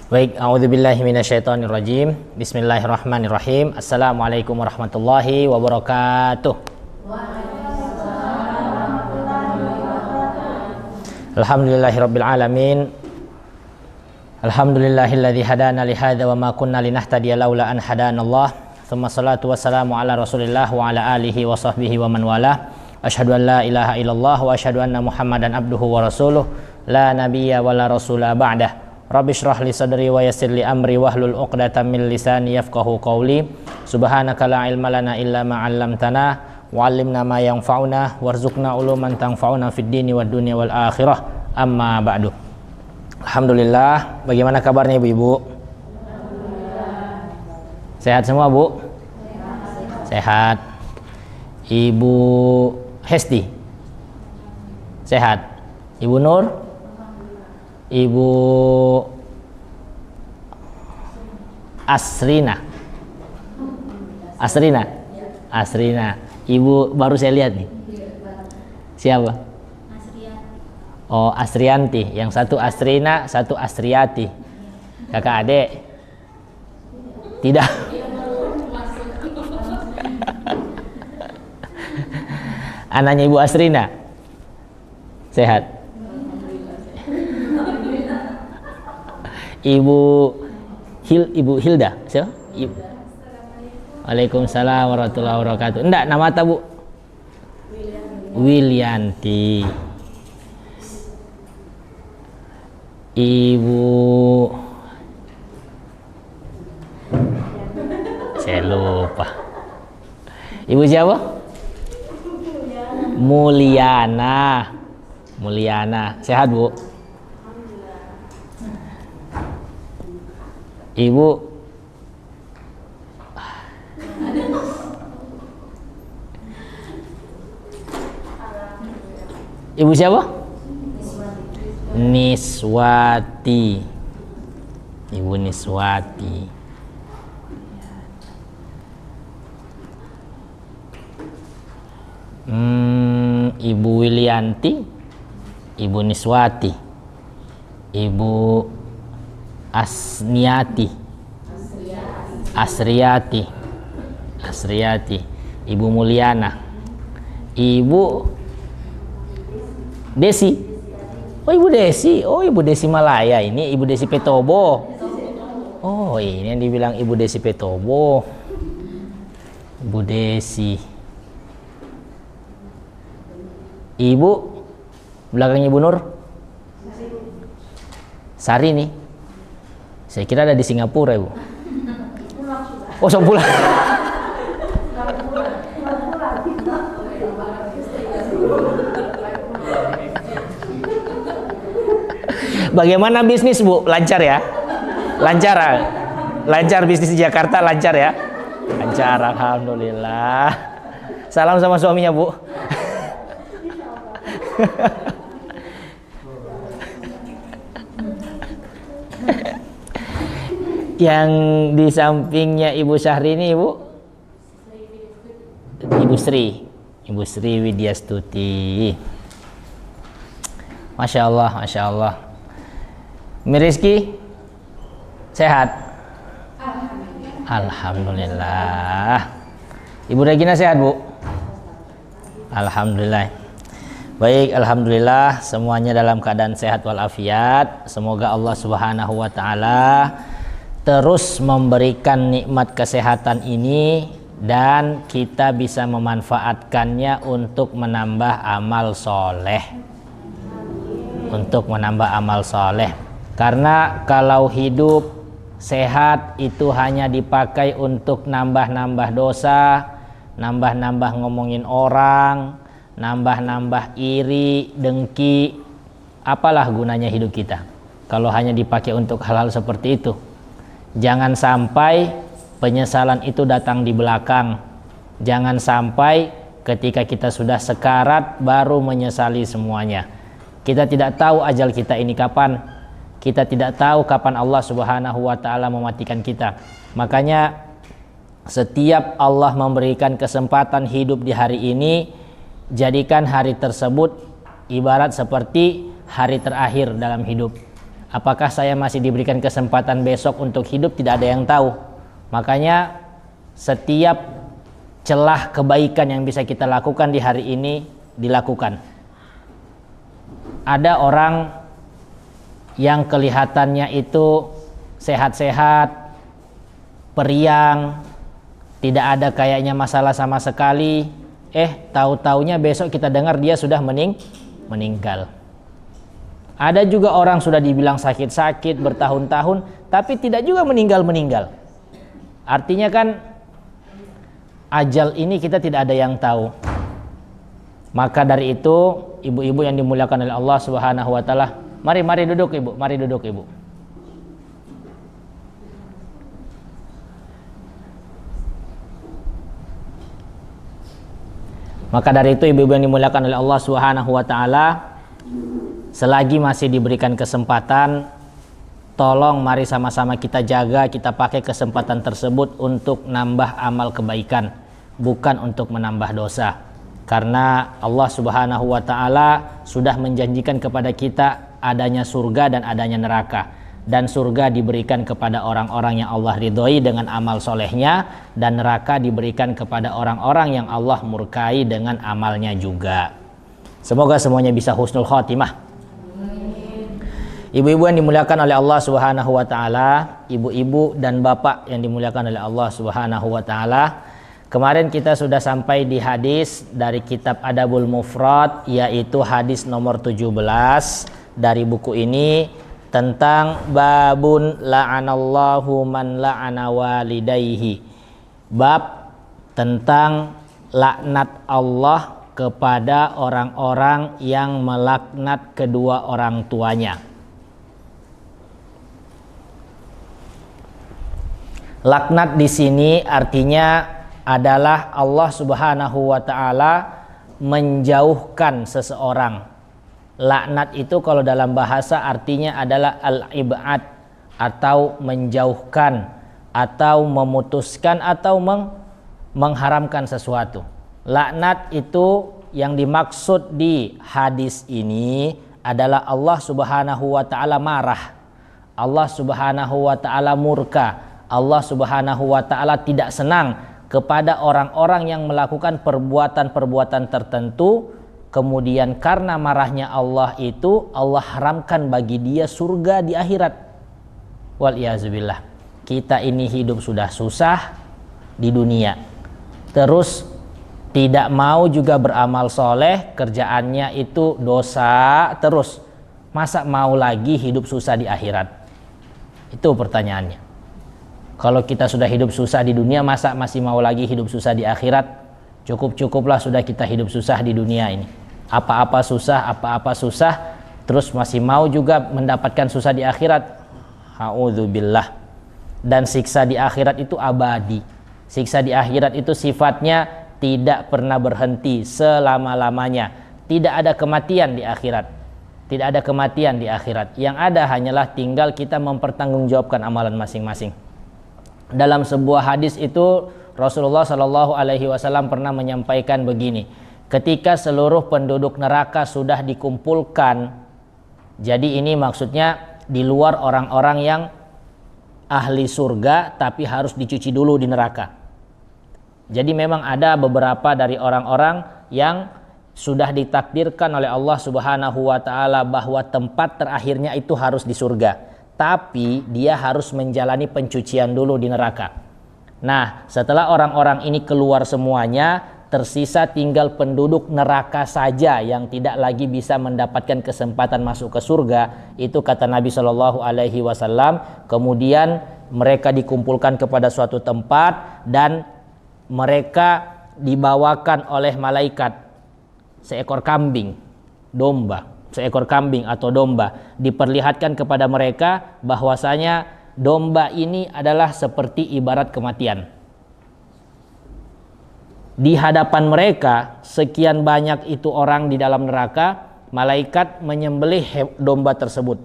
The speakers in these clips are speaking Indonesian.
Baik, a'udzubillahi minasyaitonirrajim. Bismillahirrahmanirrahim. Assalamualaikum warahmatullahi wabarakatuh. Alhamdulillahirabbil alamin. Alhamdulillahilladzi hadana li hadza wa ma kunna linahtadiya laula an hadanallah. Tsumma salatu wassalamu ala Rasulillah wa ala alihi wa sahbihi wa man walah. Asyhadu an la ilaha illallah wa asyhadu anna Muhammadan abduhu wa rasuluh. La nabiyya wa la rasula ba'dah. Rabbi shrah li sadri wa yassir li amri wahlul 'uqdatam min lisani yafqahu qawli. Subhanaka la ilma lana illa ma 'allamtana wa 'allimna ma yanfa'una warzuqna uluman tanfa'una fid dini wad dunya wal akhirah. Amma ba'du. Alhamdulillah, bagaimana kabarnya Ibu-ibu? Sehat semua, Bu? Sehat. Ibu Hesti? Sehat. Ibu Nur? Ibu Asrina. Ibu baru saya lihat nih. Siapa? Oh, Asrianti. Yang satu Asrina, satu Asriati. Kakak adik? Tidak. Anaknya Ibu Asrina. Sehat. Ibu Hilda, siapa? Waalaikumsalam warahmatullahi wabarakatuh. Enggak, nama apa, Bu? Wilyanti. Ibu, saya lupa. Ibu siapa? Mulyana. Sehat, Bu? Ibu siapa? Niswati. Ibu Niswati. Ibu Wilyanti, Ibu Niswati, Ibu Asriati, Ibu Mulyana, Ibu Desi. Ibu Desi Malaya. Ini Ibu Desi Petobo. Oh, ini yang dibilang Ibu Desi Petobo. Ibu Desi. Ibu belakangnya Ibu Nur? Sari nih. Saya kira ada di Singapura, Ibu. Oh, so pulang. Bagaimana bisnis, Bu? Lancar ya? Lancar bisnis di Jakarta, lancar ya? Lancar, alhamdulillah. Salam sama suaminya, Bu. Yang di sampingnya Ibu Syahrini, Ibu Sri Widyastuti. Masya Allah. Mirizki sehat? Alhamdulillah. Ibu Regina sehat, Bu? Alhamdulillah. Baik, alhamdulillah semuanya dalam keadaan sehat walafiat. Semoga Allah Subhanahu wa taala terus memberikan nikmat kesehatan ini dan kita bisa memanfaatkannya untuk menambah amal soleh. Karena kalau hidup sehat itu hanya dipakai untuk nambah-nambah dosa, nambah-nambah ngomongin orang, nambah-nambah iri, dengki, apalah gunanya hidup kita kalau hanya dipakai untuk hal-hal seperti itu. Jangan sampai penyesalan itu datang di belakang. Jangan sampai ketika kita sudah sekarat baru menyesali semuanya. Kita tidak tahu ajal kita ini kapan. Kita tidak tahu kapan Allah Subhanahu wa taala mematikan kita. Makanya setiap Allah memberikan kesempatan hidup di hari ini, jadikan hari tersebut ibarat seperti hari terakhir dalam hidup. Apakah saya masih diberikan kesempatan besok untuk hidup? Tidak ada yang tahu. Makanya setiap celah kebaikan yang bisa kita lakukan di hari ini dilakukan. Ada orang yang kelihatannya itu sehat-sehat, periang, tidak ada kayaknya masalah sama sekali. Tahu-taunya besok kita dengar dia sudah meninggal. Ada juga orang sudah dibilang sakit-sakit bertahun-tahun, tapi tidak juga meninggal. Artinya kan ajal ini kita tidak ada yang tahu. Maka dari itu, ibu-ibu yang dimuliakan oleh Allah Subhanahu wa taala, mari duduk Ibu, mari duduk Ibu. Maka dari itu, ibu-ibu yang dimuliakan oleh Allah Subhanahu wa taala, selagi masih diberikan kesempatan, tolong mari sama-sama kita jaga, kita pakai kesempatan tersebut untuk nambah amal kebaikan, bukan untuk menambah dosa. Karena Allah Subhanahu wa taala sudah menjanjikan kepada kita adanya surga dan adanya neraka. Dan surga diberikan kepada orang-orang yang Allah ridhoi dengan amal solehnya, dan neraka diberikan kepada orang-orang yang Allah murkai dengan amalnya juga. Semoga semuanya bisa husnul khotimah. Ibu-ibu yang dimuliakan oleh Allah Subhanahu wa taala, ibu-ibu dan bapak yang dimuliakan oleh Allah Subhanahu wa taala, kemarin kita sudah sampai di hadis dari kitab Adabul Mufrad, yaitu hadis nomor 17 dari buku ini, tentang babun la'anallahu man la'ana walidayhi. Bab tentang laknat Allah kepada orang-orang yang melaknat kedua orang tuanya. Laknat di sini artinya adalah Allah Subhanahu wa taala menjauhkan seseorang. Laknat itu kalau dalam bahasa artinya adalah al-ib'ad, atau menjauhkan, atau memutuskan, atau mengharamkan sesuatu. Laknat itu yang dimaksud di hadis ini adalah Allah Subhanahu wa taala marah. Allah Subhanahu wa taala murka. Allah Subhanahu wa taala tidak senang kepada orang-orang yang melakukan perbuatan-perbuatan tertentu. Kemudian karena marahnya Allah itu, Allah haramkan bagi dia surga di akhirat. Wal-iyazubillah. Kita ini hidup sudah susah di dunia, terus tidak mau juga beramal soleh, kerjaannya itu dosa terus. Masa mau lagi hidup susah di akhirat? Itu pertanyaannya. Kalau kita sudah hidup susah di dunia, masa masih mau lagi hidup susah di akhirat? Cukup-cukuplah sudah kita hidup susah di dunia ini. Apa-apa susah, terus masih mau juga mendapatkan susah di akhirat. A'udzubillah. Dan siksa di akhirat itu abadi. Siksa di akhirat itu sifatnya tidak pernah berhenti selama-lamanya. Tidak ada kematian di akhirat. Tidak ada kematian di akhirat. Yang ada hanyalah tinggal kita mempertanggungjawabkan amalan masing-masing. Dalam sebuah hadis itu Rasulullah Shallallahu Alaihi Wasallam pernah menyampaikan begini: ketika seluruh penduduk neraka sudah dikumpulkan, jadi ini maksudnya di luar orang-orang yang ahli surga tapi harus dicuci dulu di neraka. Jadi memang ada beberapa dari orang-orang yang sudah ditakdirkan oleh Allah Subhanahu wa taala bahwa tempat terakhirnya itu harus di surga, tapi dia harus menjalani pencucian dulu di neraka. Nah, setelah orang-orang ini keluar semuanya, tersisa tinggal penduduk neraka saja yang tidak lagi bisa mendapatkan kesempatan masuk ke surga. Itu kata Nabi Shallallahu Alaihi Wasallam. Kemudian mereka dikumpulkan kepada suatu tempat dan mereka dibawakan oleh malaikat seekor kambing atau domba. Diperlihatkan kepada mereka bahwasanya domba ini adalah seperti ibarat kematian. Di hadapan mereka sekian banyak itu orang di dalam neraka, malaikat menyembelih domba tersebut.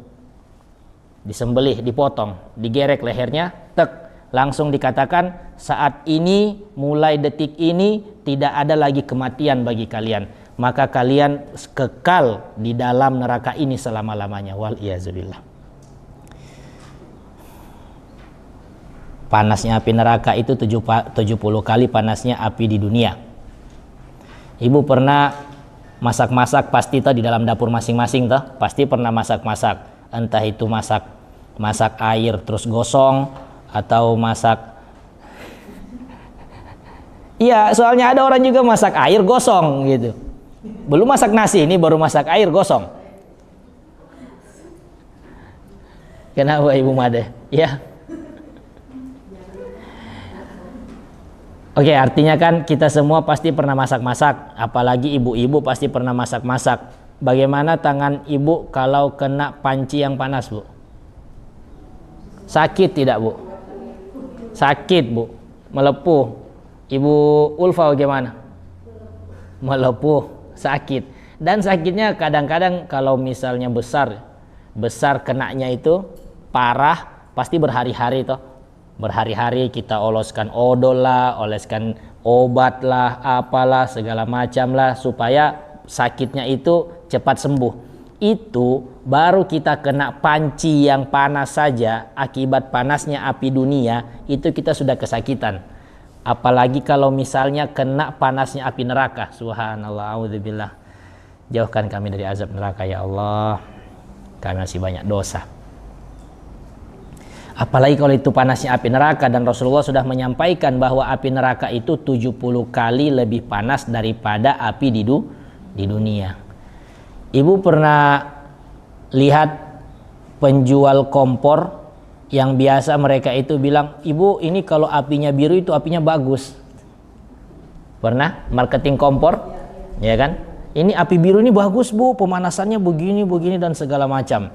Disembelih, dipotong, digerek lehernya, langsung dikatakan saat ini, mulai detik ini tidak ada lagi kematian bagi kalian, maka kalian kekal di dalam neraka ini selama-lamanya. Wal iyazubillah. Panasnya api neraka itu 70 kali panasnya api di dunia. Ibu pernah masak-masak pasti toh di dalam dapur masing-masing toh, pasti pernah masak-masak. Entah itu masak air terus gosong atau masak. Iya, soalnya ada orang juga masak air gosong gitu. Belum masak nasi, ini baru masak air gosong. Kenapa Ibu Made? Ya. Oke, artinya kan kita semua pasti pernah masak-masak, apalagi ibu-ibu pasti pernah masak-masak. Bagaimana tangan ibu kalau kena panci yang panas, Bu? Sakit tidak, Bu? Sakit, Bu. Melepuh. Ibu Ulfa bagaimana? Melepuh, sakit. Dan sakitnya kadang-kadang kalau misalnya besar kenanya itu parah, pasti berhari-hari toh. Berhari-hari kita oloskan odol lah, oleskan obat lah, apalah, segala macam lah, supaya sakitnya itu cepat sembuh. Itu baru kita kena panci yang panas saja, akibat panasnya api dunia, itu kita sudah kesakitan. Apalagi kalau misalnya kena panasnya api neraka. Subhanallah, a'udzubillah. Jauhkan kami dari azab neraka ya Allah. Kami masih banyak dosa. Apalagi kalau itu panasnya api neraka, dan Rasulullah sudah menyampaikan bahwa api neraka itu 70 kali lebih panas daripada api di dunia. Ibu pernah lihat penjual kompor yang biasa mereka itu bilang, "Ibu, ini kalau apinya biru itu apinya bagus." Pernah marketing kompor? Ya kan? Ini api biru ini bagus, Bu, pemanasannya begini dan segala macam.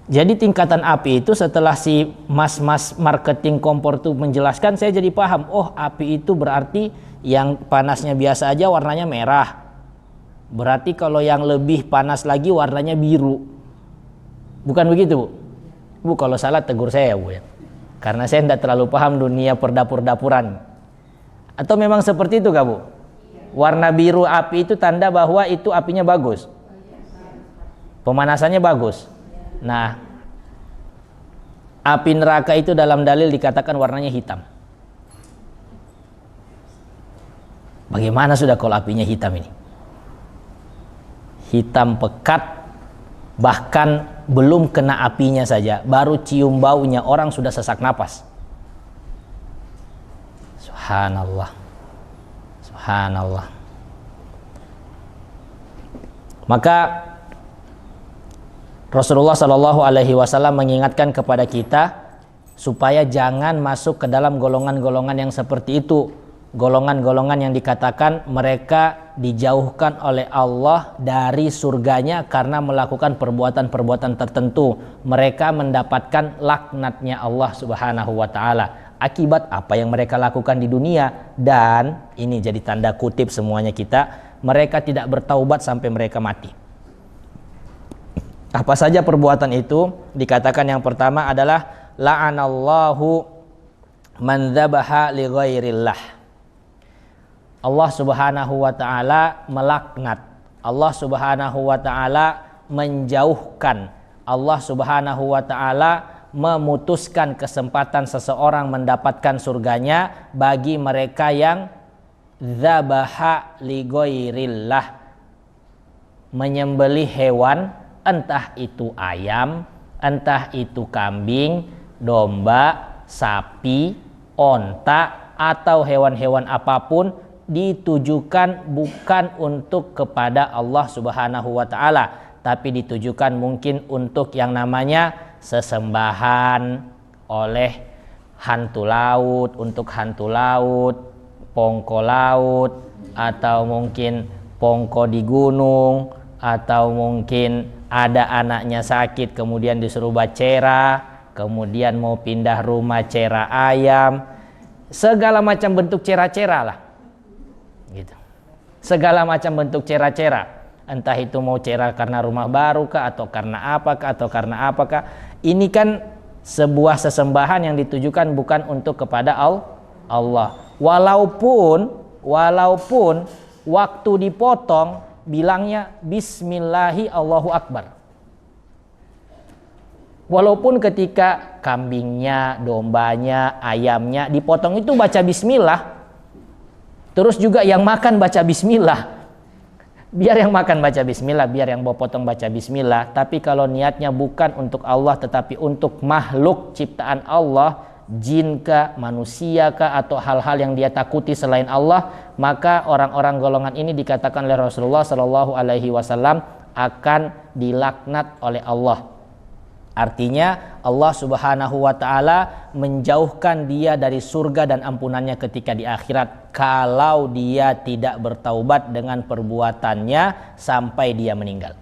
Jadi tingkatan api itu setelah si mas-mas marketing kompor itu menjelaskan, saya jadi paham. Oh, api itu berarti yang panasnya biasa aja warnanya merah. Berarti kalau yang lebih panas lagi warnanya biru. Bukan begitu, Bu? Bu, kalau salah tegur saya, Bu, ya. Karena saya tidak terlalu paham dunia perdapur-dapuran. Atau memang seperti itu, Kak, Bu? Warna biru api itu tanda bahwa itu apinya bagus. Pemanasannya bagus. Nah, api neraka itu dalam dalil dikatakan warnanya hitam. Bagaimana sudah kalau apinya hitam ini? Hitam pekat, bahkan belum kena apinya saja, baru cium baunya orang sudah sesak napas. Subhanallah. Subhanallah. Maka Rasulullah Shallallahu Alaihi Wasallam mengingatkan kepada kita supaya jangan masuk ke dalam golongan-golongan yang seperti itu, golongan-golongan yang dikatakan mereka dijauhkan oleh Allah dari surganya karena melakukan perbuatan-perbuatan tertentu. Mereka mendapatkan laknatnya Allah Subhanahu Wa Taala akibat apa yang mereka lakukan di dunia, dan ini jadi tanda kutip semuanya kita, mereka tidak bertaubat sampai mereka mati. Apa saja perbuatan itu? Dikatakan yang pertama adalah la'anallahu man dzabaha li ghairillah. Allah Subhanahu wa taala melaknat. Allah Subhanahu wa taala menjauhkan. Allah Subhanahu wa taala memutuskan kesempatan seseorang mendapatkan surganya bagi mereka yang dzabaha li ghairillah, menyembelih hewan, entah itu ayam, entah itu kambing, domba, sapi, onta, atau hewan-hewan apapun, ditujukan bukan untuk kepada Allah Subhanahu wa taala, tapi ditujukan mungkin untuk yang namanya sesembahan oleh hantu laut, untuk hantu laut, pongko laut, atau mungkin pongko di gunung, atau mungkin ada anaknya sakit kemudian disuruh bacera, kemudian mau pindah rumah cera ayam, segala macam bentuk cera-cera lah gitu. Segala macam bentuk cera-cera, entah itu mau cera karena rumah baru kah, atau karena apakah, ini kan sebuah sesembahan yang ditujukan bukan untuk kepada Allah. Walaupun waktu dipotong bilangnya Bismillahi Allahu Akbar. Walaupun ketika kambingnya, dombanya, ayamnya dipotong itu baca bismillah. Terus juga yang makan baca bismillah. Biar yang makan baca bismillah, biar yang bawa potong baca bismillah. Tapi kalau niatnya bukan untuk Allah tetapi untuk makhluk ciptaan Allah, jin kah, manusia kah, atau hal-hal yang dia takuti selain Allah, maka orang-orang golongan ini dikatakan oleh Rasulullah Shallallahu Alaihi Wasallam akan dilaknat oleh Allah. Artinya Allah Subhanahu wa taala menjauhkan dia dari surga dan ampunannya ketika di akhirat kalau dia tidak bertaubat dengan perbuatannya sampai dia meninggal.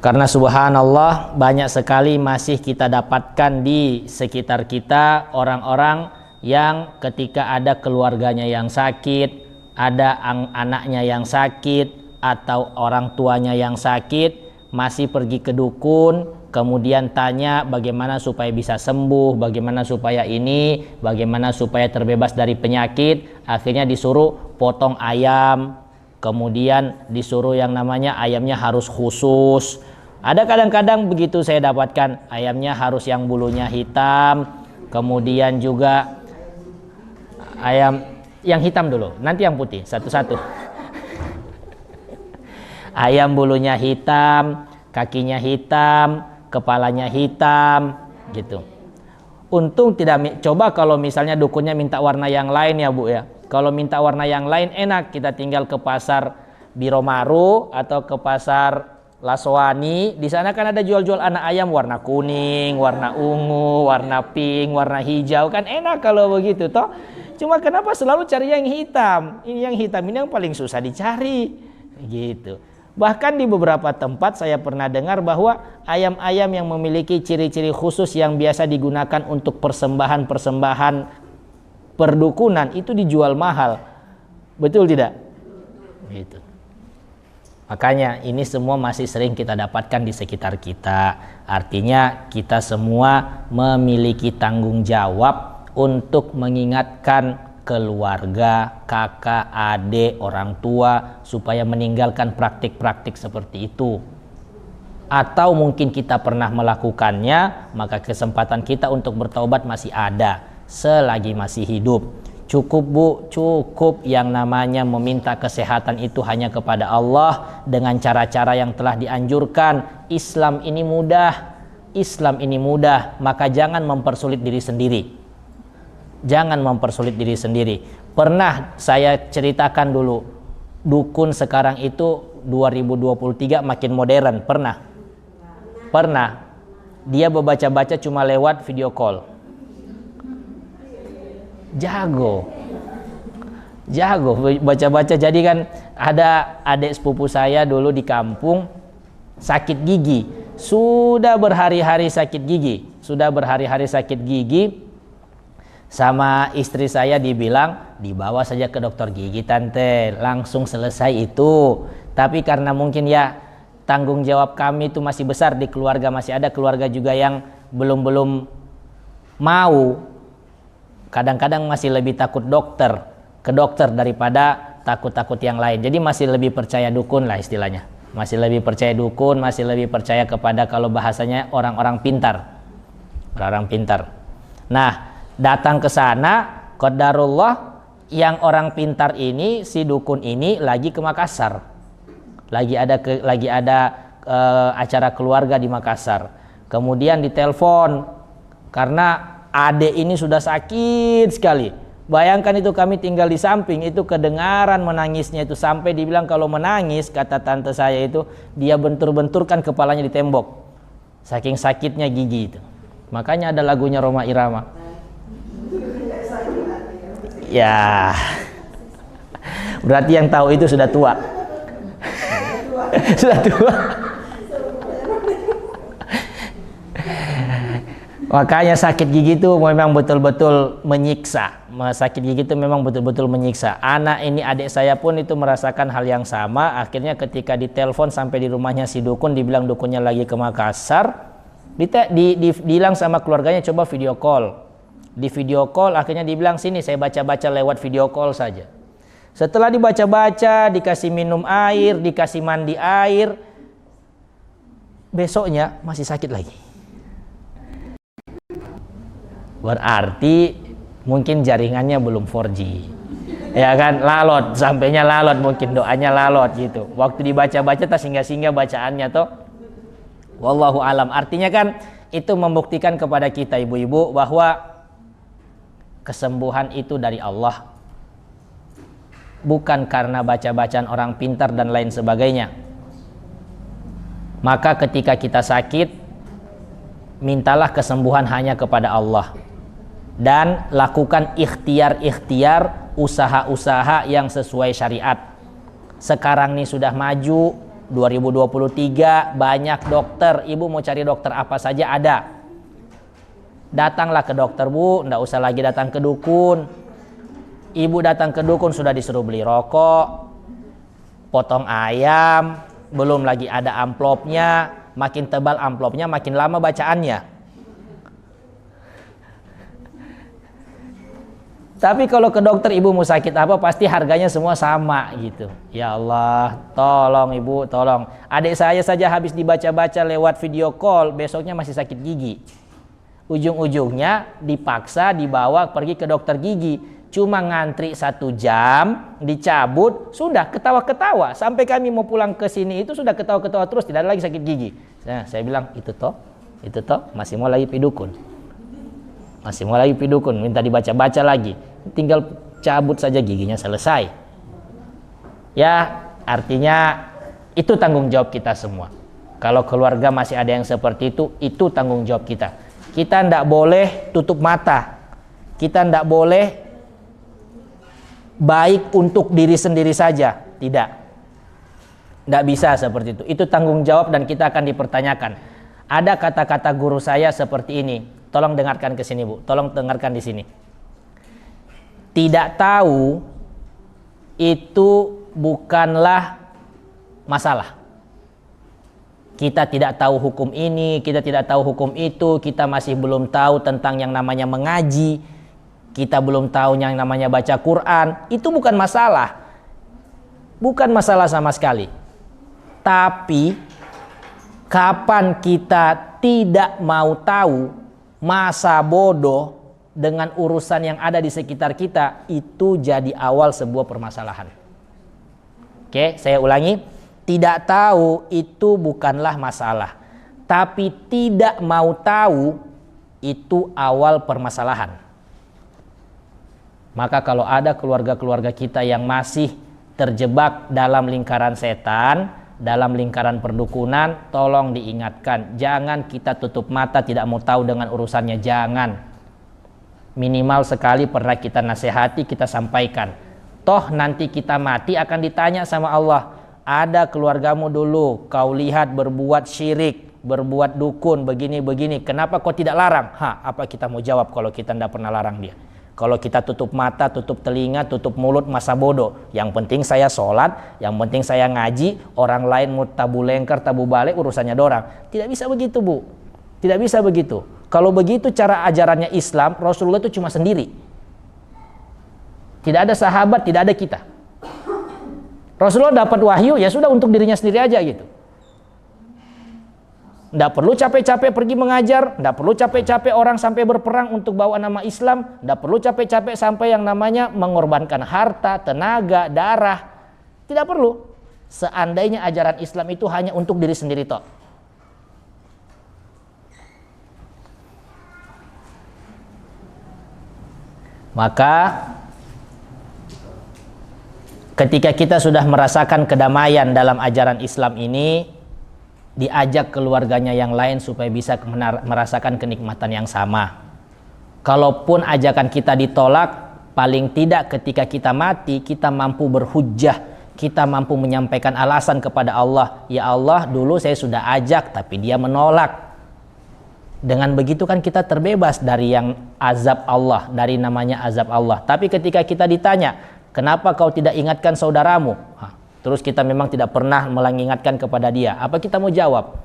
Karena subhanallah banyak sekali masih kita dapatkan di sekitar kita orang-orang yang ketika ada keluarganya yang sakit, ada anaknya yang sakit, atau orang tuanya yang sakit, masih pergi ke dukun, kemudian tanya bagaimana supaya bisa sembuh, bagaimana supaya ini, bagaimana supaya terbebas dari penyakit. Akhirnya disuruh potong ayam, kemudian disuruh yang namanya ayamnya harus khusus. Ada kadang-kadang begitu saya dapatkan, ayamnya harus yang bulunya hitam, kemudian juga ayam yang hitam dulu, nanti yang putih satu-satu. Ayam bulunya hitam, kakinya hitam, kepalanya hitam, gitu. Untung tidak, coba kalau misalnya dukunnya minta warna yang lain ya Bu ya. Kalau minta warna yang lain enak, kita tinggal ke pasar Biromaru atau ke pasar Laswani. Di sana kan ada jual-jual anak ayam warna kuning, warna ungu, warna pink, warna hijau, kan enak kalau begitu toh. Cuma kenapa selalu cari yang hitam? Ini yang hitam ini yang paling susah dicari, gitu. Bahkan di beberapa tempat saya pernah dengar bahwa ayam-ayam yang memiliki ciri-ciri khusus yang biasa digunakan untuk persembahan-persembahan perdukunan itu dijual mahal. Betul tidak? Gitu. Makanya ini semua masih sering kita dapatkan di sekitar kita. Artinya kita semua memiliki tanggung jawab untuk mengingatkan keluarga, kakak, adik, orang tua supaya meninggalkan praktik-praktik seperti itu. Atau mungkin kita pernah melakukannya, maka kesempatan kita untuk bertaubat masih ada selagi masih hidup. Cukup Bu, cukup yang namanya meminta kesehatan itu hanya kepada Allah dengan cara-cara yang telah dianjurkan. Islam ini mudah, Islam ini mudah, maka jangan mempersulit diri sendiri. Jangan mempersulit diri sendiri. Pernah saya ceritakan dulu, dukun sekarang itu 2023 makin modern. Pernah. Dia membaca-baca cuma lewat video call. Jago baca-baca. Jadi kan ada adik sepupu saya dulu di kampung sakit gigi. Sudah berhari-hari sakit gigi. Sama istri saya dibilang, dibawa saja ke dokter gigi tante, langsung selesai itu. Tapi karena mungkin ya tanggung jawab kami itu masih besar di keluarga, masih ada keluarga juga yang belum mau. Kadang-kadang masih lebih takut ke dokter daripada takut yang lain. Jadi masih lebih percaya dukun lah istilahnya. Masih lebih percaya dukun, masih lebih percaya kepada kalau bahasanya orang-orang pintar. Nah, datang ke sana, qadarullah yang orang pintar ini, si dukun ini lagi ke Makassar. Lagi ada acara keluarga di Makassar. Kemudian ditelepon karena adik ini sudah sakit sekali. Bayangkan itu kami tinggal di samping, itu kedengaran menangisnya itu sampai dibilang kalau menangis, kata tante saya itu dia bentur-benturkan kepalanya di tembok. Saking sakitnya gigi itu. Makanya ada lagunya Rhoma Irama. Ya, berarti yang tahu itu sudah tua. Sudah tua. Makanya sakit gigi itu memang betul-betul menyiksa. Sakit gigi itu memang betul-betul menyiksa. Anak ini, adik saya pun itu merasakan hal yang sama. Akhirnya ketika ditelepon sampai di rumahnya si dukun, dibilang dukunnya lagi ke Makassar, dibilang sama keluarganya coba video call. Di video call akhirnya dibilang sini saya baca-baca lewat video call saja. Setelah dibaca-baca, dikasih minum air, dikasih mandi air, besoknya masih sakit lagi. Berarti mungkin jaringannya belum 4G. Ya kan, lalot, sampainya lalot, mungkin doanya lalot gitu. Waktu dibaca-baca tak singgah-singgah bacaannya toh. Wallahu alam. Artinya kan itu membuktikan kepada kita ibu-ibu bahwa kesembuhan itu dari Allah. Bukan karena baca-bacaan orang pintar dan lain sebagainya. Maka ketika kita sakit, mintalah kesembuhan hanya kepada Allah. Dan lakukan ikhtiar-ikhtiar, usaha-usaha yang sesuai syariat. Sekarang nih sudah maju 2023, banyak dokter. Ibu mau cari dokter apa saja ada. Datanglah ke dokter, Bu, nggak usah lagi datang ke dukun. Ibu datang ke dukun sudah disuruh beli rokok, potong ayam, belum lagi ada amplopnya. Makin tebal amplopnya, makin lama bacaannya. Tapi kalau ke dokter ibu mau sakit apa, pasti harganya semua sama gitu. Ya Allah, tolong ibu, tolong. Adik saya saja habis dibaca-baca lewat video call, besoknya masih sakit gigi. Ujung-ujungnya dipaksa dibawa pergi ke dokter gigi. Cuma ngantri 1 jam, dicabut, sudah ketawa-ketawa. Sampai kami mau pulang ke sini itu sudah ketawa-ketawa terus, tidak ada lagi sakit gigi. Nah, saya bilang, itu toh, masih mau lagi pidukun. Masih mau lagi pidukun, minta dibaca-baca lagi. Tinggal cabut saja giginya, selesai. Ya, artinya itu tanggung jawab kita semua. Kalau keluarga masih ada yang seperti itu tanggung jawab kita. Kita tidak boleh tutup mata. Kita tidak boleh baik untuk diri sendiri saja, tidak bisa seperti itu. Itu tanggung jawab dan kita akan dipertanyakan. Ada kata-kata guru saya seperti ini, tolong dengarkan ke sini Bu, tolong dengarkan di sini. Tidak tahu itu bukanlah masalah. Kita tidak tahu hukum ini, kita tidak tahu hukum itu, kita masih belum tahu tentang yang namanya mengaji, kita belum tahu yang namanya baca Quran, itu bukan masalah. Bukan masalah sama sekali. Tapi kapan kita tidak mau tahu, masa bodoh dengan urusan yang ada di sekitar kita, itu jadi awal sebuah permasalahan. Oke, saya ulangi. Tidak tahu itu bukanlah masalah. Tapi tidak mau tahu itu awal permasalahan. Maka kalau ada keluarga-keluarga kita yang masih terjebak dalam lingkaran setan, dalam lingkaran perdukunan, tolong diingatkan. Jangan kita tutup mata tidak mau tahu dengan urusannya, jangan. Minimal sekali pernah kita nasihati, kita sampaikan. Toh nanti kita mati akan ditanya sama Allah. Ada keluargamu dulu, kau lihat berbuat syirik, berbuat dukun, begini-begini. Kenapa kau tidak larang? Apa kita mau jawab kalau kita tidak pernah larang dia? Kalau kita tutup mata, tutup telinga, tutup mulut, masa bodoh. Yang penting saya sholat, yang penting saya ngaji, orang lain mau tabu lengkar, tabu balik, urusannya dorang. Tidak bisa begitu Bu. Tidak bisa begitu. Kalau begitu cara ajarannya Islam, Rasulullah itu cuma sendiri. Tidak ada sahabat, tidak ada kita. Rasulullah dapat wahyu, ya sudah untuk dirinya sendiri aja gitu. Tidak perlu capek-capek pergi mengajar, tidak perlu capek-capek orang sampai berperang untuk bawa nama Islam, tidak perlu capek-capek sampai yang namanya mengorbankan harta, tenaga, darah. Tidak perlu. Seandainya ajaran Islam itu hanya untuk diri sendiri toh. Maka ketika kita sudah merasakan kedamaian dalam ajaran Islam ini, diajak keluarganya yang lain supaya bisa merasakan kenikmatan yang sama. Kalaupun ajakan kita ditolak, paling tidak ketika kita mati, kita mampu berhujjah, kita mampu menyampaikan alasan kepada Allah. Ya Allah, dulu saya sudah ajak, tapi dia menolak. Dengan begitu kan kita terbebas dari yang azab Allah, dari namanya azab Allah. Tapi ketika kita ditanya, kenapa kau tidak ingatkan saudaramu? Terus kita memang tidak pernah mengingatkan kepada dia. Apa kita mau jawab?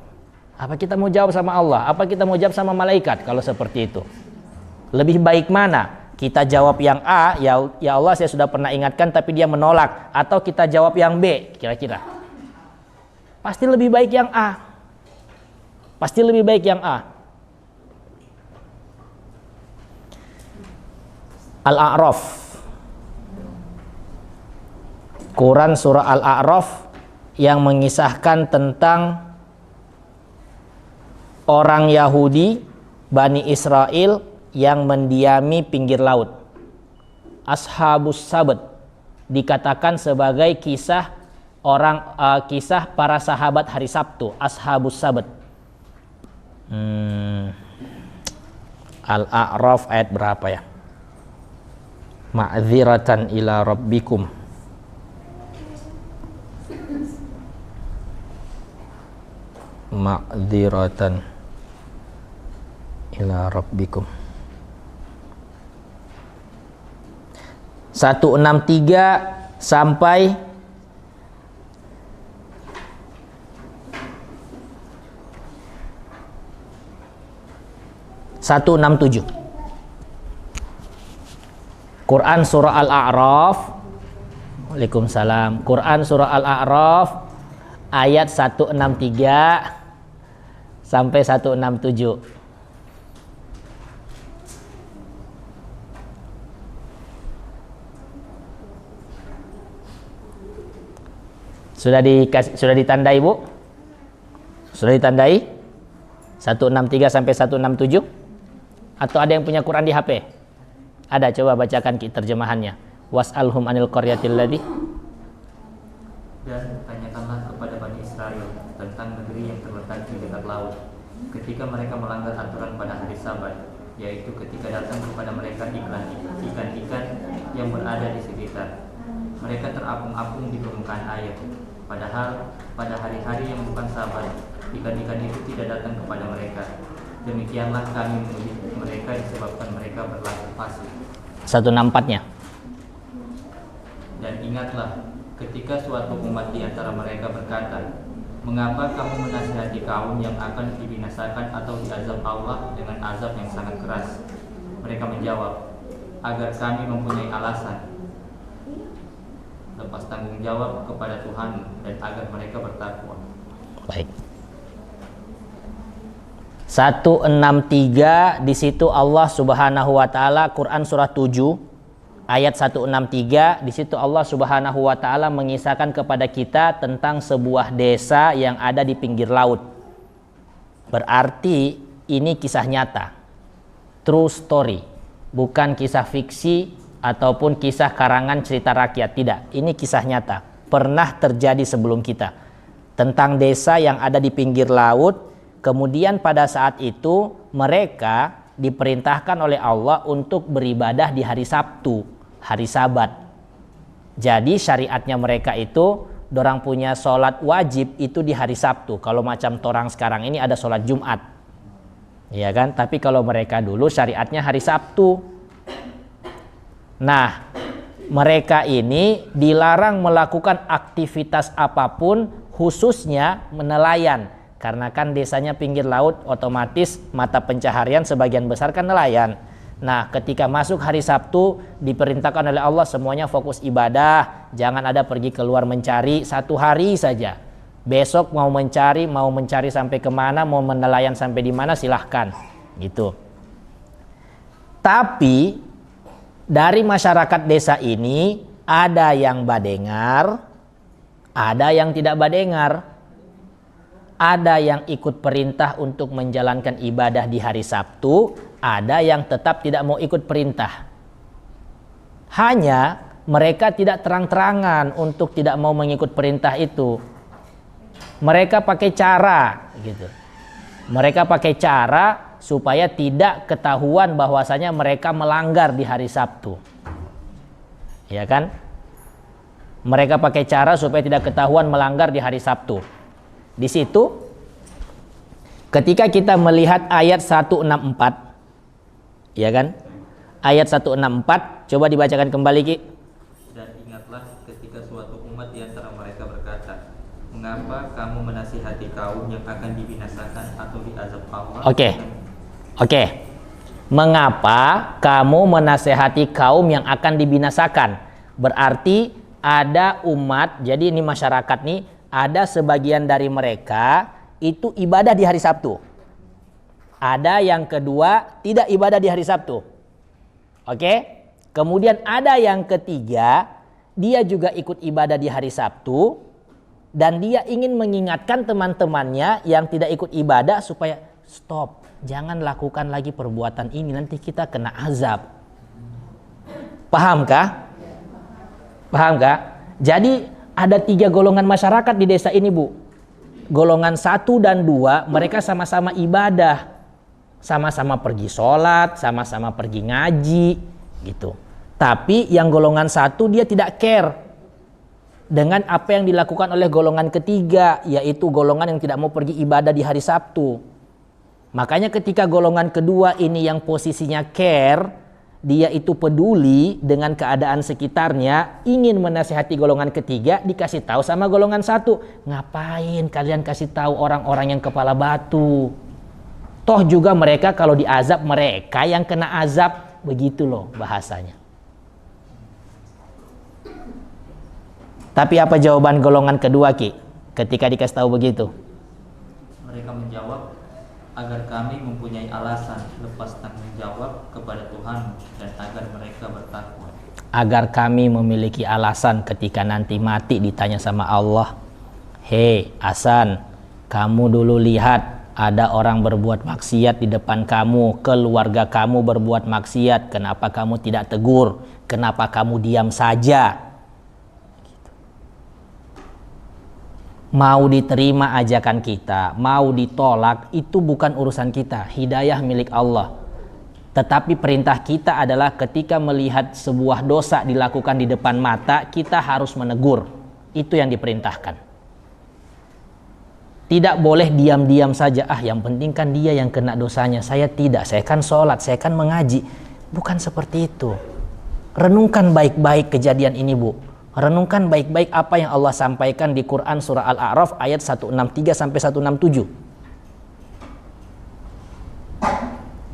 Apa kita mau jawab sama Allah? Apa kita mau jawab sama malaikat kalau seperti itu? Lebih baik mana? kita jawab yang A, ya Allah saya sudah pernah ingatkan tapi dia menolak, atau kita jawab yang B, kira-kira pasti lebih baik yang A. Pasti lebih baik yang A. Al-A'raf. Quran surah Al-A'raf yang mengisahkan tentang orang Yahudi Bani Israel yang mendiami pinggir laut. Ashabus Sabt dikatakan sebagai kisah kisah para sahabat hari Sabtu. Ashabus Sabt. Al-A'raf ayat berapa ya? Ma'dziratan ila rabbikum. Ma'dziratan ila rabbikum. 163 sampai 167. Quran surah Al-A'raf. Waalaikumsalam. Quran surah Al-A'raf ayat 163 sampai 167. Sudah ditandai, Bu? Sudah ditandai? 163 sampai 167? Atau ada yang punya Quran di HP? Ada, coba bacakan terjemahannya. Was'alhum anil qaryatil ladzi. Dan tanyakanlah kepada Bani Israel tentang negeri yang terletak di dekat laut, ketika mereka melanggar aturan pada hari Sabat, yaitu ketika datang kepada mereka ikan-ikan yang berada di sekitar. Mereka terapung-apung di permukaan air, padahal pada hari-hari yang bukan Sabat, ikan-ikan itu tidak datang kepada mereka. Demikianlah kami menguji mereka disebabkan mereka berlaku fasik. 164-nya. Dan ingatlah ketika suatu umat di antara mereka berkata, mengapa kamu menasihati kaum yang akan dibinasakan atau diazab Allah dengan azab yang sangat keras? Mereka menjawab, agar kami mempunyai alasan lepas tanggung jawab kepada Tuhan dan agar mereka bertakwa. Baik. 163 di situ Allah Subhanahu wa taala, Quran surah 7 ayat 163, di situ Allah Subhanahu wa taala mengisahkan kepada kita tentang sebuah desa yang ada di pinggir laut. Berarti ini kisah nyata. True story, bukan kisah fiksi ataupun kisah karangan cerita rakyat, tidak. Ini kisah nyata, pernah terjadi sebelum kita. Tentang desa yang ada di pinggir laut. Kemudian pada saat itu mereka diperintahkan oleh Allah untuk beribadah di hari Sabtu, hari Sabat. Jadi syariatnya mereka itu, dorang punya sholat wajib itu di hari Sabtu. Kalau macam torang sekarang ini ada sholat Jumat, ya kan? Tapi kalau mereka dulu syariatnya hari Sabtu. Nah, mereka ini dilarang melakukan aktivitas apapun, khususnya menelayan. Karena kan desanya pinggir laut, otomatis mata pencaharian sebagian besar kan nelayan. Nah, ketika masuk hari Sabtu, diperintahkan oleh Allah semuanya fokus ibadah. Jangan ada pergi keluar mencari, satu hari saja. Besok mau mencari sampai kemana, mau menelayan sampai di mana, silahkan. Gitu. Tapi, dari masyarakat desa ini, ada yang badengar, ada yang tidak badengar. Ada yang ikut perintah untuk menjalankan ibadah di hari Sabtu, ada yang tetap tidak mau ikut perintah. Hanya mereka tidak terang-terangan untuk tidak mau mengikut perintah itu. Mereka pakai cara gitu. Mereka pakai cara supaya tidak ketahuan bahwasanya mereka melanggar di hari Sabtu. Ya kan? Mereka pakai cara supaya tidak ketahuan melanggar di hari Sabtu. Di situ ketika kita melihat ayat 164, ya kan? Ayat 164, coba dibacakan kembali, Ki. Dan ingatlah ketika suatu umat di antara mereka berkata, mengapa kamu menasihati kaum yang akan dibinasakan atau diazab Allah? Oke. Mengapa kamu menasehati kaum yang akan dibinasakan? Berarti ada umat, jadi ini masyarakat nih, ada sebagian dari mereka itu ibadah di hari Sabtu. Ada yang kedua tidak ibadah di hari Sabtu. Oke? Kemudian ada yang ketiga, dia juga ikut ibadah di hari Sabtu dan dia ingin mengingatkan teman-temannya yang tidak ikut ibadah supaya stop, jangan lakukan lagi perbuatan ini, nanti kita kena azab. Pahamkah? Pahamkah? Jadi ada 3 golongan masyarakat di desa ini, Bu. Golongan 1 dan 2 mereka sama-sama ibadah, sama-sama pergi sholat, sama-sama pergi ngaji gitu. Tapi yang golongan 1 dia tidak care dengan apa yang dilakukan oleh golongan ketiga, yaitu golongan yang tidak mau pergi ibadah di hari Sabtu. Makanya ketika golongan kedua ini yang posisinya care, dia itu peduli dengan keadaan sekitarnya, ingin menasihati golongan ketiga, dikasih tahu sama golongan 1, ngapain kalian kasih tahu orang-orang yang kepala batu? Toh juga mereka kalau diazab, mereka yang kena azab, begitu loh bahasanya. Tapi apa jawaban golongan kedua, Ki, ketika dikasih tahu begitu? Mereka menjawab, agar kami mempunyai alasan lepas tanggung jawab kepada Tuhan dan agar mereka bertakwa. Agar kami memiliki alasan ketika nanti mati ditanya sama Allah, hei Hasan, kamu dulu lihat ada orang berbuat maksiat di depan kamu, keluarga kamu berbuat maksiat, kenapa kamu tidak tegur? Kenapa kamu diam saja? Mau diterima ajakan kita, mau ditolak, itu bukan urusan kita. Hidayah milik Allah. Tetapi perintah kita adalah ketika melihat sebuah dosa dilakukan di depan mata, kita harus menegur. Itu yang diperintahkan. Tidak boleh diam-diam saja. Yang penting kan dia yang kena dosanya, saya tidak. Saya kan sholat, saya kan mengaji. Bukan seperti itu. Renungkan baik-baik kejadian ini, Bu. Renungkan baik-baik apa yang Allah sampaikan di Quran surah Al-A'raf ayat 163 sampai 167.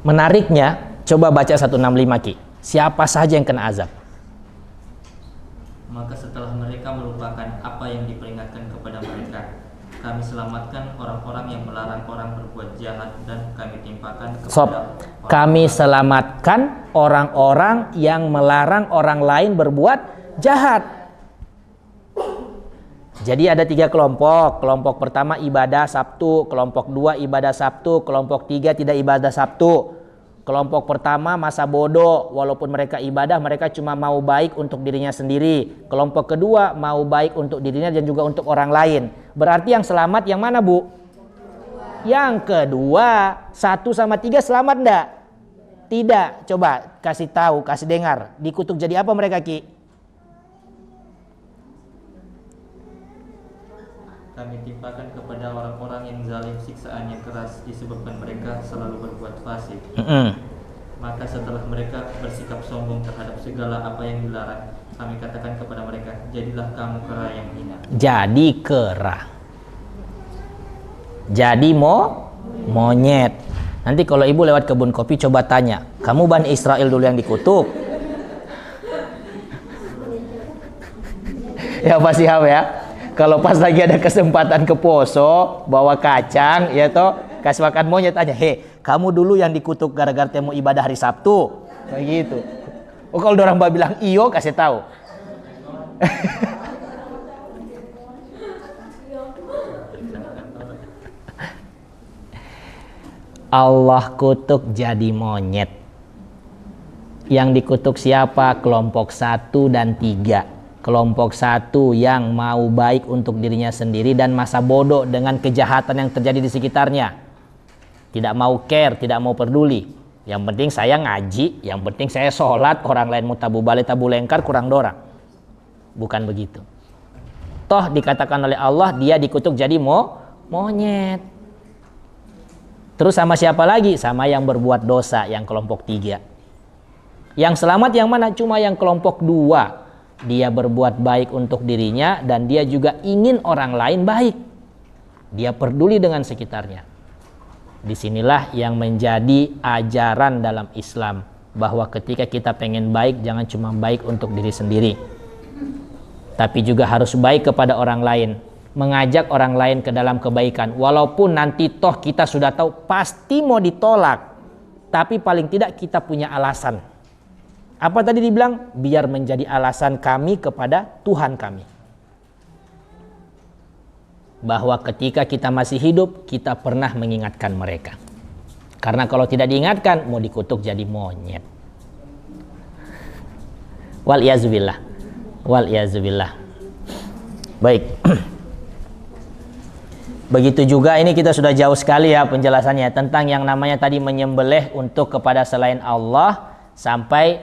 Menariknya, coba baca 165, Ki. Siapa saja yang kena azab? Maka setelah mereka melupakan apa yang diperingatkan kepada mereka, kami selamatkan orang-orang yang melarang orang berbuat jahat dan kami timpakan kepada Kami selamatkan orang-orang yang melarang orang lain berbuat jahat. Jadi ada 3 kelompok. Kelompok pertama ibadah Sabtu, kelompok 2 ibadah Sabtu, kelompok 3 tidak ibadah Sabtu. Kelompok pertama masa bodoh, walaupun mereka ibadah, mereka cuma mau baik untuk dirinya sendiri. Kelompok kedua mau baik untuk dirinya dan juga untuk orang lain. Berarti yang selamat yang mana, Bu? Yang kedua. 1 sama 3 selamat enggak? Tidak. Coba kasih tahu, kasih dengar. Dikutuk jadi apa mereka, Ki? Kami timpakan kepada orang-orang yang zalim siksaan yang keras disebabkan mereka selalu berbuat fasik. Maka setelah mereka bersikap sombong terhadap segala apa yang dilarang, kami katakan kepada mereka, jadilah kamu kera yang hina. Jadi kera. Jadi monyet. Nanti kalau ibu lewat kebun kopi coba tanya, kamu Bani Israel dulu yang dikutuk? Ya pasti hafal ya. Kalau pas lagi ada kesempatan ke poso, bawa kacang, ya toh, kasih makan monyet aja. Kamu dulu yang dikutuk gara-gara temu ibadah hari Sabtu. Kayak gitu. Oh, kalau orang bilang iyo, kasih tahu. Allah kutuk jadi monyet. Yang dikutuk siapa? Kelompok 1 dan 3. Kelompok 1 yang mau baik untuk dirinya sendiri dan masa bodoh dengan kejahatan yang terjadi di sekitarnya. Tidak mau care, tidak mau peduli. Yang penting saya ngaji, yang penting saya sholat, orang lain mau tabu balik, tabu lengkar, kurang dorang. Bukan begitu. Toh dikatakan oleh Allah, dia dikutuk jadi monyet. Terus sama siapa lagi? Sama yang berbuat dosa, yang kelompok 3. Yang selamat yang mana? Cuma yang kelompok 2. Dia berbuat baik untuk dirinya dan dia juga ingin orang lain baik. Dia peduli dengan sekitarnya. Disinilah yang menjadi ajaran dalam Islam, bahwa ketika kita pengen baik, jangan cuma baik untuk diri sendiri, tapi juga harus baik kepada orang lain, mengajak orang lain ke dalam kebaikan. Walaupun nanti toh kita sudah tahu pasti mau ditolak, tapi paling tidak kita punya alasan. Apa tadi dibilang? Biar menjadi alasan kami kepada Tuhan kami, bahwa ketika kita masih hidup, kita pernah mengingatkan mereka. Karena kalau tidak diingatkan, mau dikutuk jadi monyet. Wal-iyazubillah. Wal-iyazubillah. Baik. Begitu juga, ini kita sudah jauh sekali ya penjelasannya tentang yang namanya tadi menyembelih untuk kepada selain Allah, sampai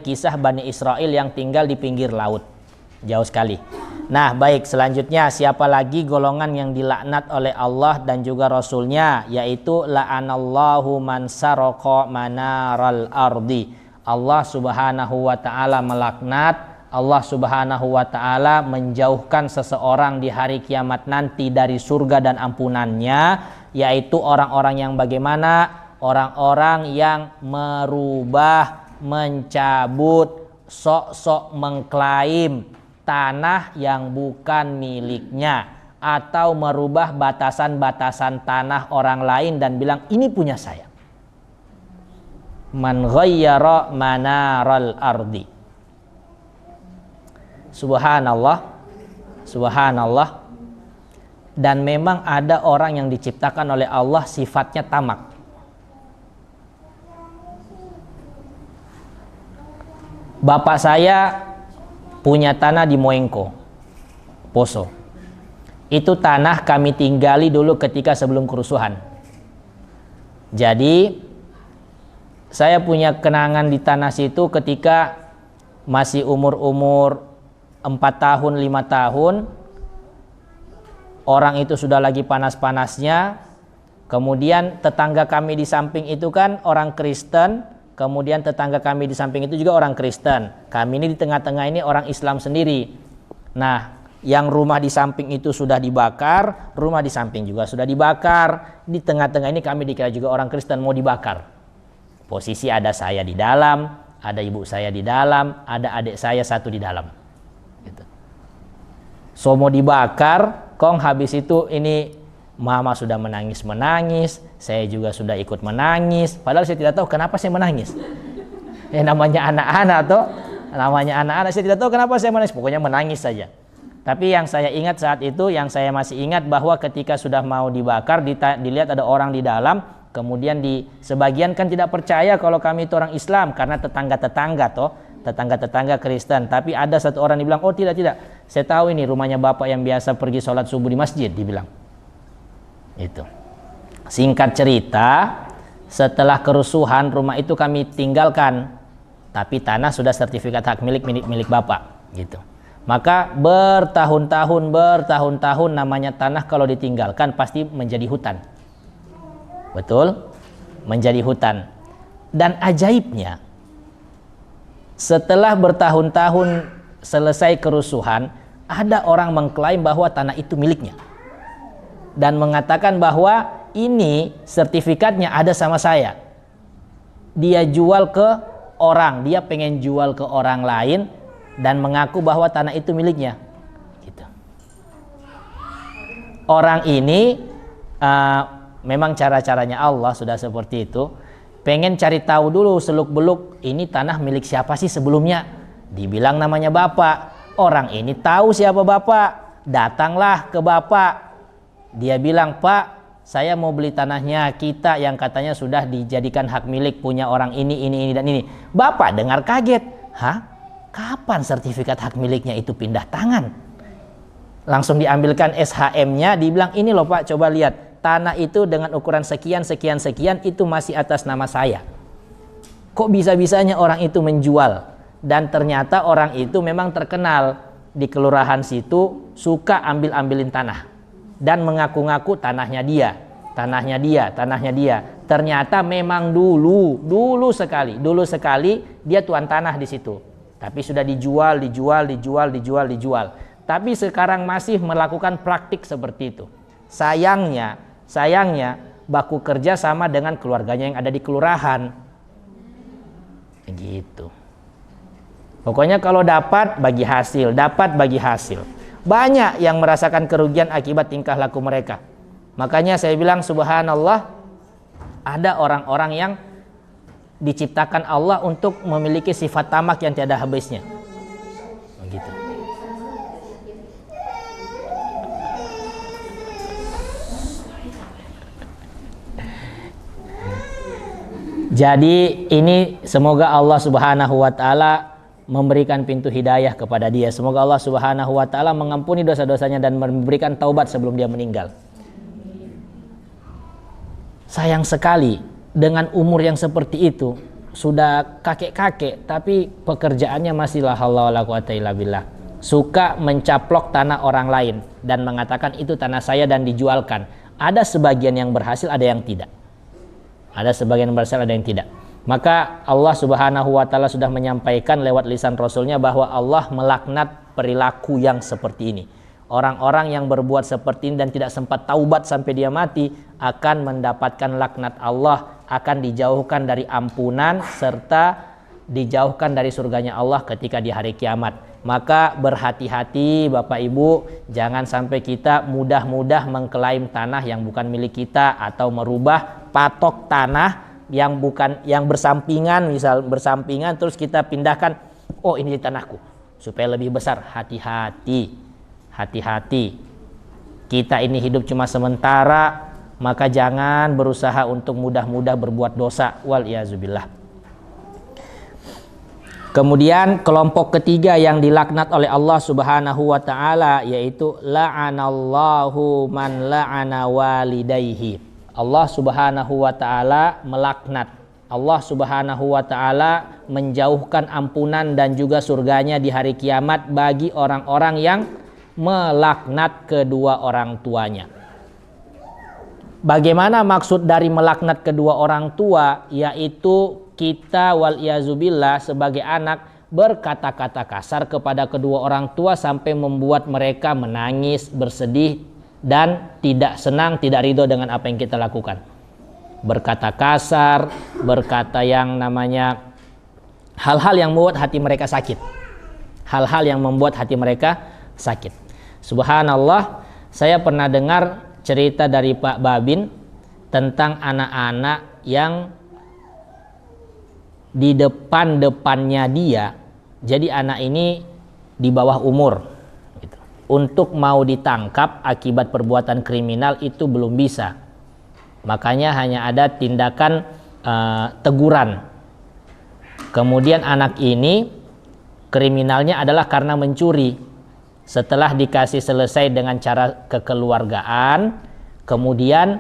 kisah Bani Israel yang tinggal di pinggir laut. Jauh sekali. Nah baik, selanjutnya siapa lagi golongan yang dilaknat oleh Allah dan juga Rasulnya, yaitu la'anallahu man sarqa manaral ardi. Allah subhanahu wa ta'ala melaknat, Allah subhanahu wa ta'ala menjauhkan seseorang di hari kiamat nanti dari surga dan ampunannya, yaitu orang-orang yang bagaimana? Orang-orang yang merubah, mencabut, sok-sok mengklaim tanah yang bukan miliknya, atau merubah batasan-batasan tanah orang lain dan bilang ini punya saya. Man ghayyara manaral ardi. Subhanallah, subhanallah. Dan memang ada orang yang diciptakan oleh Allah sifatnya tamak. Bapak saya punya tanah di Moengko, Poso. Itu tanah kami tinggali dulu ketika sebelum kerusuhan. Jadi saya punya kenangan di tanah situ ketika masih umur 4 tahun, 5 tahun. Orang itu sudah lagi panas-panasnya. Kemudian tetangga kami di samping itu kan orang Kristen. Kemudian tetangga kami di samping itu juga orang Kristen. Kami ini di tengah-tengah ini orang Islam sendiri. Nah, yang rumah di samping itu sudah dibakar, rumah di samping juga sudah dibakar. Di tengah-tengah ini kami dikira juga orang Kristen mau dibakar. Posisi ada saya di dalam, ada ibu saya di dalam, ada adik saya satu di dalam. Gitu. So mau dibakar, kong habis itu ini mama sudah menangis-menangis, saya juga sudah ikut menangis. Padahal saya tidak tahu kenapa saya menangis. Namanya anak-anak toh, namanya anak-anak, saya tidak tahu kenapa saya menangis. Pokoknya menangis saja. Tapi yang saya ingat saat itu, yang saya masih ingat bahwa ketika sudah mau dibakar, dilihat ada orang di dalam. Kemudian sebagian kan tidak percaya kalau kami itu orang Islam karena tetangga-tetangga toh, tetangga-tetangga Kristen. Tapi ada satu orang dibilang, oh tidak, saya tahu ini rumahnya bapak yang biasa pergi sholat subuh di masjid, dibilang. Itu. Singkat cerita, setelah kerusuhan rumah itu kami tinggalkan, tapi tanah sudah sertifikat hak milik bapak, gitu. Maka bertahun-tahun namanya tanah kalau ditinggalkan pasti menjadi hutan. Betul? Menjadi hutan. Dan ajaibnya, setelah bertahun-tahun selesai kerusuhan, ada orang mengklaim bahwa tanah itu miliknya. Dan mengatakan bahwa ini sertifikatnya ada sama saya. Dia jual ke orang, dia pengen jual ke orang lain dan mengaku bahwa tanah itu miliknya. Gitu. Orang ini memang cara-caranya Allah sudah seperti itu. Pengen cari tahu dulu seluk-beluk ini tanah milik siapa sih sebelumnya. Dibilang namanya bapak. Orang ini tahu siapa bapak. Datanglah ke bapak. Dia bilang, Pak, saya mau beli tanahnya kita yang katanya sudah dijadikan hak milik punya orang ini, dan ini. Bapak dengar kaget. Hah? Kapan sertifikat hak miliknya itu pindah tangan? Langsung diambilkan SHM-nya, dibilang, ini loh Pak, coba lihat. Tanah itu dengan ukuran sekian, itu masih atas nama saya. Kok bisa-bisanya orang itu menjual? Dan ternyata orang itu memang terkenal di kelurahan situ, suka ambil-ambilin tanah. Dan mengaku-ngaku tanahnya dia. Ternyata memang dulu sekali dia tuan tanah di situ. Tapi sudah dijual. Tapi sekarang masih melakukan praktik seperti itu. Sayangnya baku kerja sama dengan keluarganya yang ada di kelurahan. Gitu. Pokoknya kalau dapat bagi hasil, dapat bagi hasil. Banyak yang merasakan kerugian akibat tingkah laku mereka. Makanya saya bilang subhanallah, ada orang-orang yang diciptakan Allah untuk memiliki sifat tamak yang tiada habisnya. Begitu. Jadi ini semoga Allah Subhanahu wa taala memberikan pintu hidayah kepada dia. Semoga Allah Subhanahu wa taala mengampuni dosa-dosanya dan memberikan taubat sebelum dia meninggal. Sayang sekali dengan umur yang seperti itu, sudah kakek-kakek tapi pekerjaannya masih la haula wala quwata illa billah. Suka mencaplok tanah orang lain dan mengatakan itu tanah saya dan dijualkan. Ada sebagian yang berhasil, ada yang tidak. Ada sebagian yang berhasil, ada yang tidak. Maka Allah Subhanahu wa taala sudah menyampaikan lewat lisan Rasulnya bahwa Allah melaknat perilaku yang seperti ini. Orang-orang yang berbuat seperti ini dan tidak sempat taubat sampai dia mati akan mendapatkan laknat Allah, akan dijauhkan dari ampunan serta dijauhkan dari surganya Allah ketika di hari kiamat. Maka berhati-hati Bapak Ibu, jangan sampai kita mudah-mudah mengklaim tanah yang bukan milik kita atau merubah patok tanah yang bukan, yang bersampingan, misal bersampingan terus kita pindahkan, oh ini tanahku supaya lebih besar. Hati-hati, hati-hati. Kita ini hidup cuma sementara, maka jangan berusaha untuk mudah-mudah berbuat dosa. Wal iazubillah. Kemudian kelompok ketiga yang dilaknat oleh Allah Subhanahu wa taala yaitu la'anallahu man la'ana walidayhi. Allah Subhanahu wa taala melaknat. Allah Subhanahu wa taala menjauhkan ampunan dan juga surganya di hari kiamat bagi orang-orang yang melaknat kedua orang tuanya. Bagaimana maksud dari melaknat kedua orang tua? Yaitu kita wal iazubillah sebagai anak berkata-kata kasar kepada kedua orang tua sampai membuat mereka menangis, bersedih dan tidak senang, tidak ridho dengan apa yang kita lakukan. Berkata kasar, berkata yang namanya hal-hal yang membuat hati mereka sakit. Hal-hal yang membuat hati mereka sakit. Subhanallah, saya pernah dengar cerita dari Pak Babin tentang anak-anak yang di depannya dia, jadi anak ini di bawah umur gitu. Untuk mau ditangkap akibat perbuatan kriminal itu belum bisa, makanya hanya ada tindakan teguran. Kemudian anak ini kriminalnya adalah karena mencuri. Setelah dikasih selesai dengan cara kekeluargaan, kemudian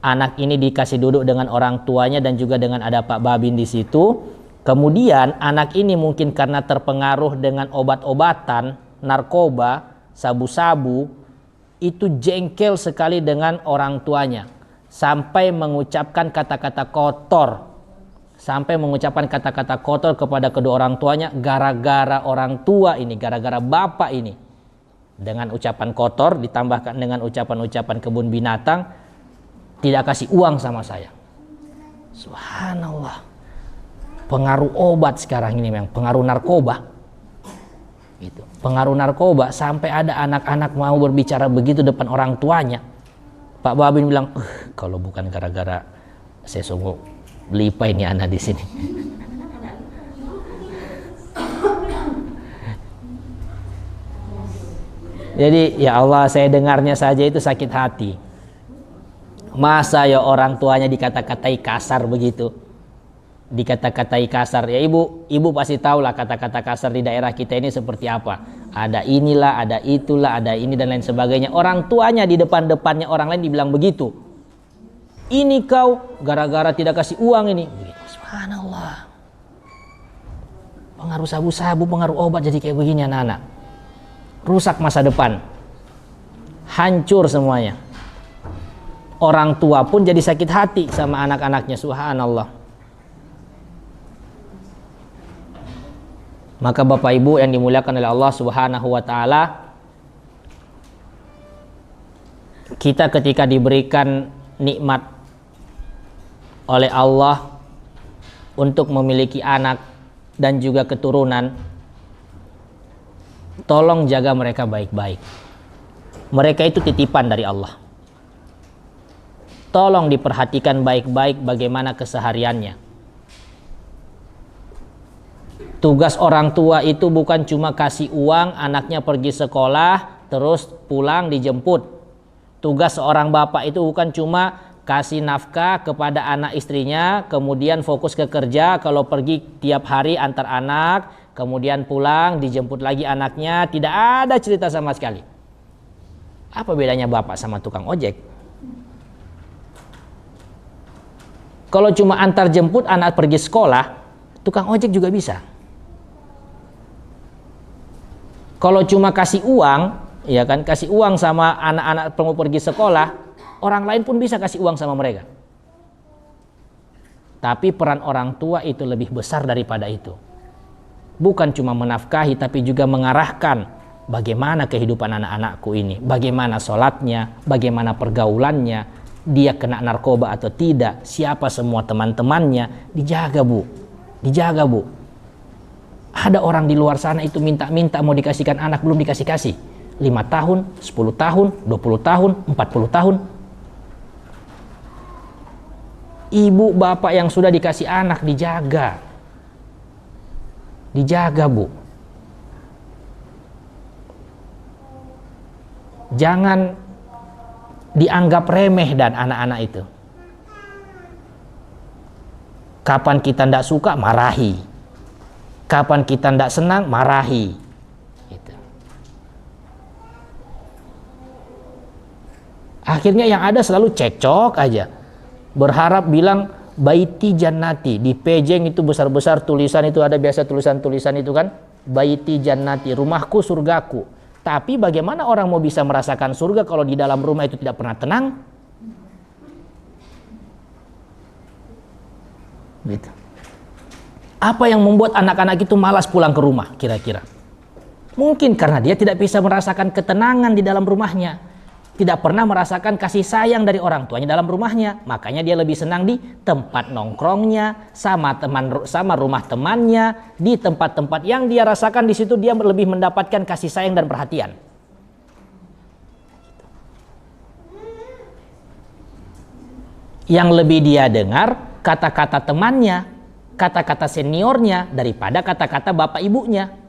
anak ini dikasih duduk dengan orang tuanya dan juga dengan ada Pak Babin di situ. Kemudian anak ini mungkin karena terpengaruh dengan obat-obatan, narkoba, sabu-sabu, itu jengkel sekali dengan orang tuanya sampai mengucapkan kata-kata kotor. Sampai mengucapkan kata-kata kotor kepada kedua orang tuanya gara-gara orang tua ini, gara-gara bapak ini. Dengan ucapan kotor ditambahkan dengan ucapan-ucapan kebun binatang, tidak kasih uang sama saya. Subhanallah. Pengaruh obat sekarang ini memang, pengaruh narkoba. Gitu. Pengaruh narkoba sampai ada anak-anak mau berbicara begitu depan orang tuanya. Pak Babin bilang, kalau bukan gara-gara saya sungguh lipa ini anak di sini. Jadi ya Allah, saya dengarnya saja itu sakit hati. Masa ya orang tuanya dikata-katai kasar begitu, dikata-katai kasar. Ya ibu pasti tahu lah kata-kata kasar di daerah kita ini seperti apa. Ada inilah, ada itulah, ada ini dan lain sebagainya. Orang tuanya di depannya orang lain dibilang begitu. Ini kau gara-gara tidak kasih uang ini. Begitu. Subhanallah. Pengaruh sabu-sabu, pengaruh obat jadi kayak begini anak-anak. Rusak masa depan. Hancur semuanya. Orang tua pun jadi sakit hati sama anak-anaknya. Subhanallah. Maka Bapak Ibu yang dimuliakan oleh Allah Subhanahu wa taala, kita ketika diberikan nikmat oleh Allah untuk memiliki anak dan juga keturunan, tolong jaga mereka baik-baik. Mereka itu titipan dari Allah. Tolong diperhatikan baik-baik bagaimana kesehariannya. Tugas orang tua itu bukan cuma kasih uang, anaknya pergi sekolah, terus pulang dijemput. Tugas seorang bapak itu bukan cuma kasih nafkah kepada anak istrinya, kemudian fokus ke kerja, kalau pergi tiap hari antar anak, kemudian pulang dijemput lagi anaknya, tidak ada cerita sama sekali. Apa bedanya bapak sama tukang ojek? Kalau cuma antar jemput anak pergi sekolah, tukang ojek juga bisa. Kalau cuma kasih uang, ya kan, kasih uang sama anak-anak mau pergi sekolah, orang lain pun bisa kasih uang sama mereka. Tapi peran orang tua itu lebih besar daripada itu. Bukan cuma menafkahi, tapi juga mengarahkan bagaimana kehidupan anak-anakku ini, bagaimana sholatnya, bagaimana pergaulannya, dia kena narkoba atau tidak, siapa semua teman-temannya, dijaga bu, dijaga bu. Ada orang di luar sana itu minta-minta mau dikasihkan anak, belum dikasih-kasih. 5 tahun, 10 tahun, 20 tahun, 40 tahun. Ibu bapak yang sudah dikasih anak dijaga. Dijaga bu. Jangan dianggap remeh dan anak-anak itu. Kapan kita tidak suka, marahi. Kapan kita tidak senang, marahi. Gitu. Akhirnya yang ada selalu cekcok aja. Berharap bilang baiti jannati. Di pejeng itu besar-besar tulisan itu, ada biasa tulisan-tulisan itu kan. Baiti jannati, rumahku surgaku. Tapi bagaimana orang mau bisa merasakan surga kalau di dalam rumah itu tidak pernah tenang? Gitu. Apa yang membuat anak-anak itu malas pulang ke rumah kira-kira? Mungkin karena dia tidak bisa merasakan ketenangan di dalam rumahnya. Tidak pernah merasakan kasih sayang dari orang tuanya dalam rumahnya. Makanya dia lebih senang di tempat nongkrongnya, sama rumah temannya, di tempat-tempat yang dia rasakan, di situ dia lebih mendapatkan kasih sayang dan perhatian. Yang lebih dia dengar kata-kata temannya, kata-kata seniornya daripada kata-kata bapak ibunya.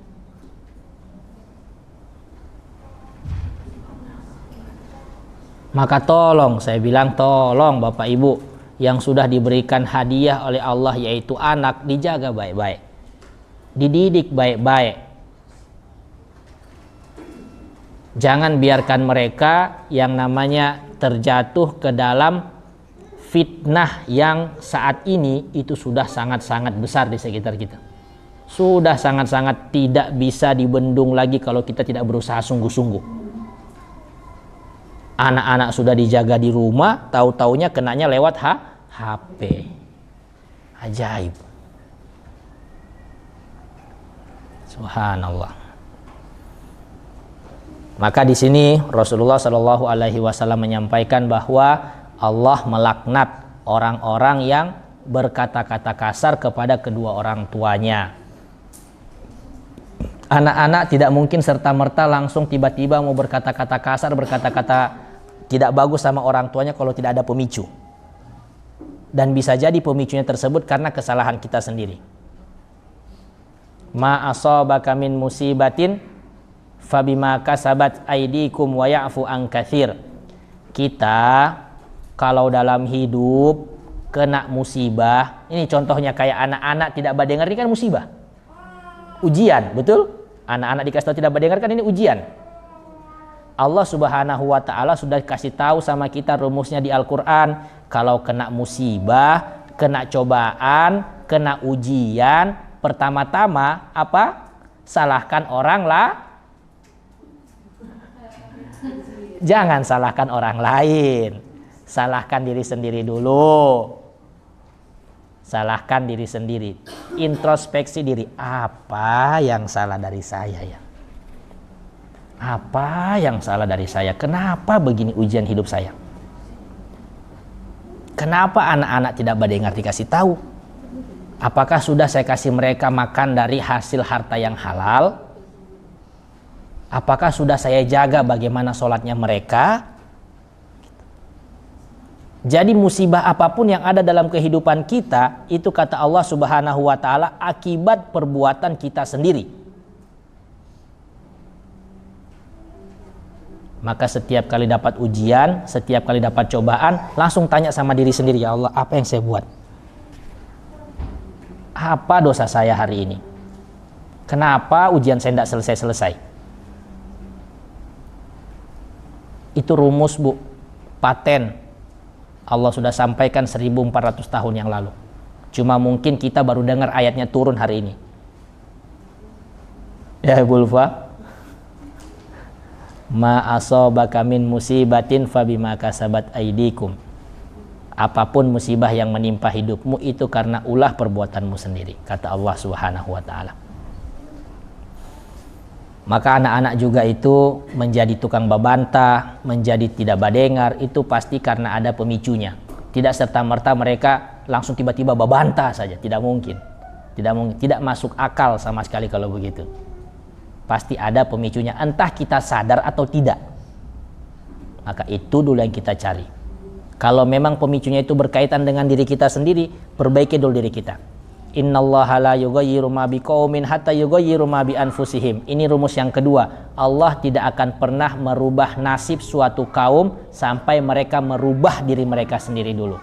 Maka tolong, saya bilang tolong bapak ibu yang sudah diberikan hadiah oleh Allah yaitu anak, dijaga baik-baik, dididik baik-baik. Jangan biarkan mereka yang namanya terjatuh ke dalam fitnah yang saat ini itu sudah sangat-sangat besar di sekitar kita. Sudah sangat-sangat tidak bisa dibendung lagi kalau kita tidak berusaha sungguh-sungguh. Anak-anak sudah dijaga di rumah, tahu-taunya kenanya lewat HP. Ajaib. Subhanallah. Maka di sini Rasulullah Shallallahu Alaihi Wasallam menyampaikan bahwa Allah melaknat orang-orang yang berkata-kata kasar kepada kedua orang tuanya. Anak-anak tidak mungkin serta-merta langsung tiba-tiba mau berkata-kata kasar, berkata-kata tidak bagus sama orang tuanya kalau tidak ada pemicu. Dan bisa jadi pemicunya tersebut karena kesalahan kita sendiri. Ma asabaka min musibatin fabima kasabat aydikum wa ya'fu an katsir. Kita kalau dalam hidup kena musibah, ini contohnya kayak anak-anak tidak badengar, ini kan musibah. Ujian, betul? Anak-anak dikasih tahu tidak badengar, kan ini ujian. Allah Subhanahu wa ta'ala sudah kasih tahu sama kita rumusnya di Al-Quran. Kalau kena musibah, kena cobaan, kena ujian, pertama-tama apa? Salahkan orang lah. Jangan salahkan orang lain. Salahkan diri sendiri dulu. Salahkan diri sendiri. Introspeksi diri. Apa yang salah dari saya ya? Apa yang salah dari saya? Kenapa begini ujian hidup saya? Kenapa anak-anak tidak badengar dikasih tahu? Apakah sudah saya kasih mereka makan dari hasil harta yang halal? Apakah sudah saya jaga bagaimana sholatnya mereka? Jadi musibah apapun yang ada dalam kehidupan kita, itu kata Allah Subhanahu wa ta'ala akibat perbuatan kita sendiri. Maka setiap kali dapat ujian, setiap kali dapat cobaan, langsung tanya sama diri sendiri, ya Allah, apa yang saya buat? Apa dosa saya hari ini? Kenapa ujian saya tidak selesai-selesai? Itu rumus, Bu, paten. Allah sudah sampaikan 1400 tahun yang lalu. Cuma mungkin kita baru dengar ayatnya turun hari ini. Ya Ibu Ulfa, ma asabaka min musibatin fabima kasabat aidikum. Apapun musibah yang menimpa hidupmu itu karena ulah perbuatanmu sendiri, kata Allah Subhanahu wa ta'ala. Maka anak-anak juga itu menjadi tukang babantah, menjadi tidak badengar, itu pasti karena ada pemicunya. Tidak serta-merta mereka langsung tiba-tiba babantah saja, tidak mungkin. Tidak masuk akal sama sekali kalau begitu. Pasti ada pemicunya, entah kita sadar atau tidak. Maka itu dulu yang kita cari. Kalau memang pemicunya itu berkaitan dengan diri kita sendiri, perbaiki dulu diri kita. Innallaha la yughayyiru ma biqaumin hatta yughayyiru ma bi anfusihim. Ini rumus yang kedua. Allah tidak akan pernah merubah nasib suatu kaum sampai mereka merubah diri mereka sendiri dulu.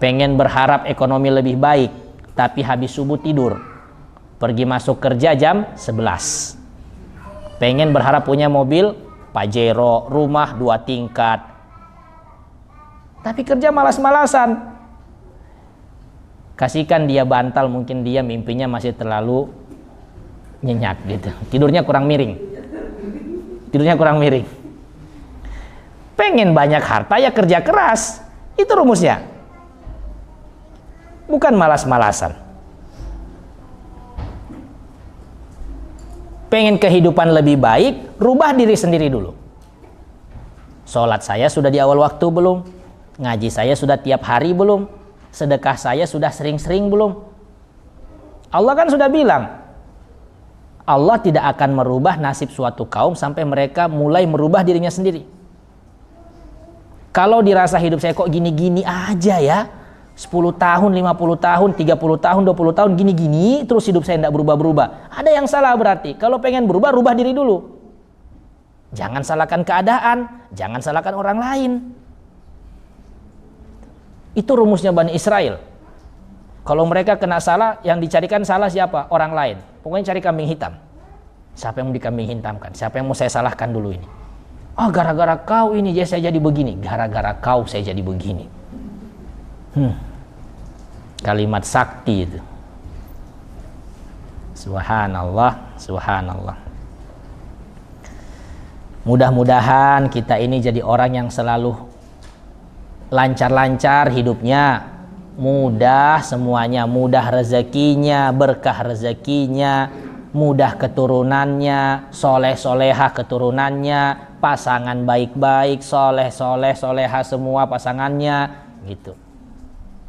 Pengen berharap ekonomi lebih baik, tapi habis subuh tidur. Pergi masuk kerja jam 11. Pengen berharap punya mobil Pajero, rumah 2 tingkat. Tapi kerja malas-malasan. Kasihkan dia bantal, mungkin dia mimpinya masih terlalu nyenyak gitu. Tidurnya kurang miring. Pengen banyak harta ya kerja keras. Itu rumusnya. Bukan malas-malasan. Pengen kehidupan lebih baik, rubah diri sendiri dulu. Sholat saya sudah di awal waktu belum? Ngaji saya sudah tiap hari belum? Sedekah saya sudah sering-sering belum? Allah kan sudah bilang, Allah tidak akan merubah nasib suatu kaum sampai mereka mulai merubah dirinya sendiri. Kalau dirasa hidup saya kok gini-gini aja ya, 10 tahun, 50 tahun, 30 tahun, 20 tahun gini-gini terus hidup saya tidak berubah-berubah. Ada yang salah berarti. Kalau pengen berubah, rubah diri dulu. Jangan salahkan keadaan, jangan salahkan orang lain. Itu rumusnya Bani Israel. Kalau mereka kena salah, yang dicarikan salah siapa? Orang lain. Pokoknya cari kambing hitam. Siapa yang mau dikambing hitamkan? Siapa yang mau saya salahkan dulu ini? Oh, gara-gara kau ini saya jadi begini. Gara-gara kau saya jadi begini. Kalimat sakti itu. Subhanallah, subhanallah. Mudah-mudahan kita ini jadi orang yang selalu lancar-lancar hidupnya, mudah semuanya, mudah rezekinya, berkah rezekinya, mudah keturunannya, soleh-solehah keturunannya, pasangan baik-baik, soleh-soleh, soleha semua pasangannya, gitu.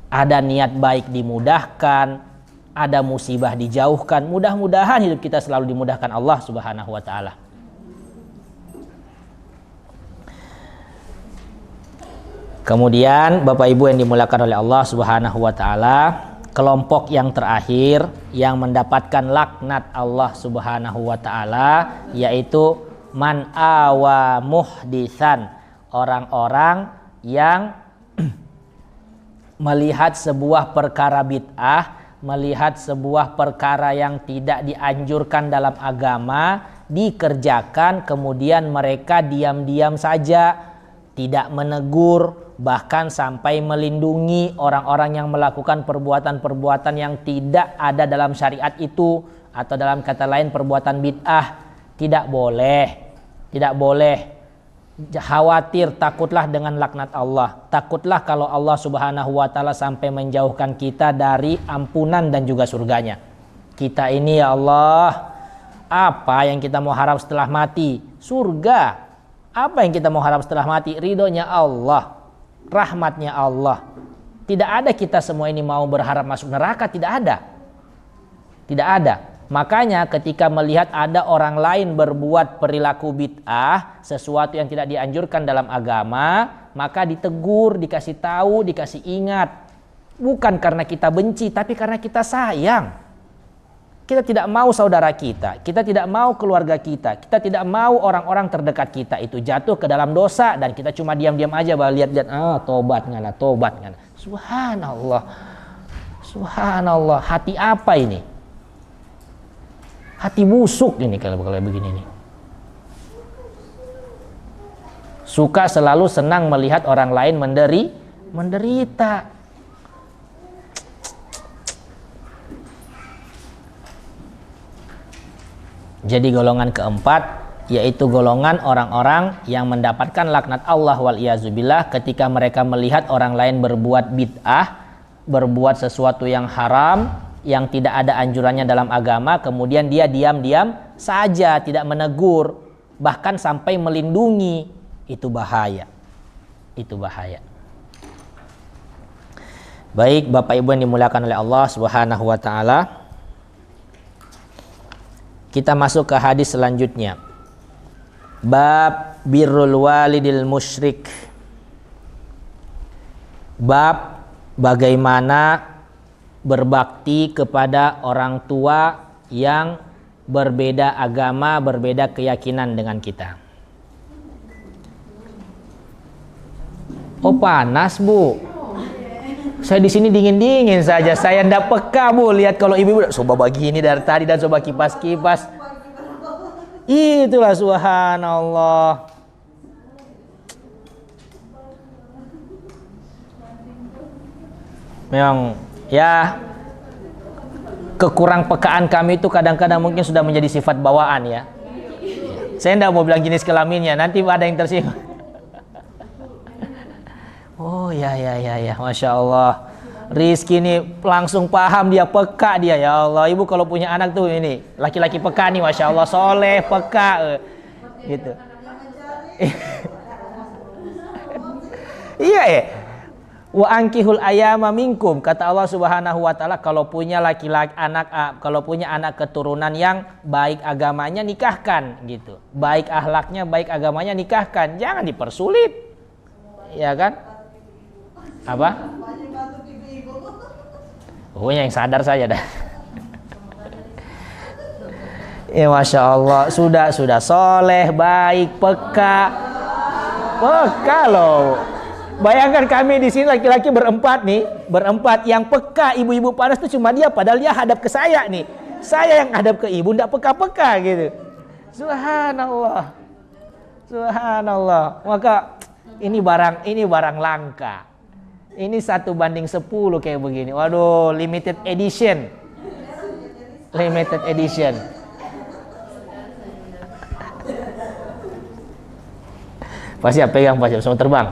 Ada niat baik dimudahkan, ada musibah dijauhkan. Mudah-mudahan hidup kita selalu dimudahkan Allah Subhanahu wa ta'ala. Kemudian Bapak Ibu yang dimuliakan oleh Allah Subhanahu wa ta'ala, kelompok yang terakhir yang mendapatkan laknat Allah Subhanahu wa ta'ala yaitu man awa muhdisan, orang-orang yang melihat sebuah perkara bid'ah, melihat sebuah perkara yang tidak dianjurkan dalam agama dikerjakan, kemudian mereka diam-diam saja, tidak menegur, bahkan sampai melindungi orang-orang yang melakukan perbuatan-perbuatan yang tidak ada dalam syariat itu, atau dalam kata lain perbuatan bid'ah. Tidak boleh khawatir, takutlah dengan laknat Allah. Takutlah kalau Allah Subhanahu wa ta'ala sampai menjauhkan kita dari ampunan dan juga surganya. Kita ini ya Allah, apa yang kita mau harap setelah mati? Surga. Apa yang kita mau harap setelah mati? Ridhonya Allah. rahmatnya Allah. Tidak ada kita semua ini mau berharap masuk neraka, tidak ada. Tidak ada. Makanya ketika melihat ada orang lain berbuat perilaku bid'ah, sesuatu yang tidak dianjurkan dalam agama, maka ditegur, dikasih tahu, dikasih ingat. Bukan karena kita benci, tapi karena kita sayang. Kita tidak mau saudara kita tidak mau keluarga kita tidak mau orang-orang terdekat kita itu jatuh ke dalam dosa dan kita cuma diam-diam aja lihat-lihat, tobat ngana. Subhanallah. Subhanallah, hati apa ini? Hati busuk ini kalau begini nih. Suka selalu senang melihat orang lain menderita. Jadi golongan keempat yaitu golongan orang-orang yang mendapatkan laknat Allah wal-iyazubillah ketika mereka melihat orang lain berbuat bid'ah, berbuat sesuatu yang haram, yang tidak ada anjurannya dalam agama, kemudian dia diam-diam saja, tidak menegur, bahkan sampai melindungi. Itu bahaya. Itu bahaya. Baik Bapak Ibu yang dimuliakan oleh Allah Subhanahu wa taala. Kita masuk ke hadis selanjutnya. Bab birrul walidil musyrik. Bab bagaimana berbakti kepada orang tua yang berbeda agama, berbeda keyakinan dengan kita. Oh panas Bu. Saya di sini dingin-dingin saja. Saya ndak peka Bu. Lihat kalau ibu-ibu coba begini dari tadi dan coba kipas-kipas. Itulah subhanallah. Memang ya kekurang pekaan kami itu kadang-kadang mungkin sudah menjadi sifat bawaan ya. Saya ndak mau bilang jenis kelaminnya, nanti ada yang tersinggung. Oh ya, Masya Allah. Rizky ini langsung paham, dia peka dia. Ya Allah, ibu kalau punya anak tuh ini laki-laki peka nih, Masya Allah, soleh, peka, gitu. Iya ya. Wa ankihul ayama minkum, kata Allah Subhanahu wa taala, kalau punya laki-laki anak, kalau punya anak keturunan yang baik agamanya nikahkan gitu. Baik akhlaknya, baik agamanya nikahkan. Jangan dipersulit. Ya kan? Apa? Pokoknya yang sadar saja dah. Ya Masya Allah, sudah soleh, baik, peka loh. Bayangkan kami di sini laki-laki berempat yang peka, ibu-ibu panas itu cuma dia, padahal dia hadap ke saya nih. Saya yang hadap ke ibu, ndak peka-peka gitu. Subhanallah. Maka ini barang langka. Ini 1 banding 10 kayak begini. Waduh, limited edition. Pasti pegang, pasti semua terbang.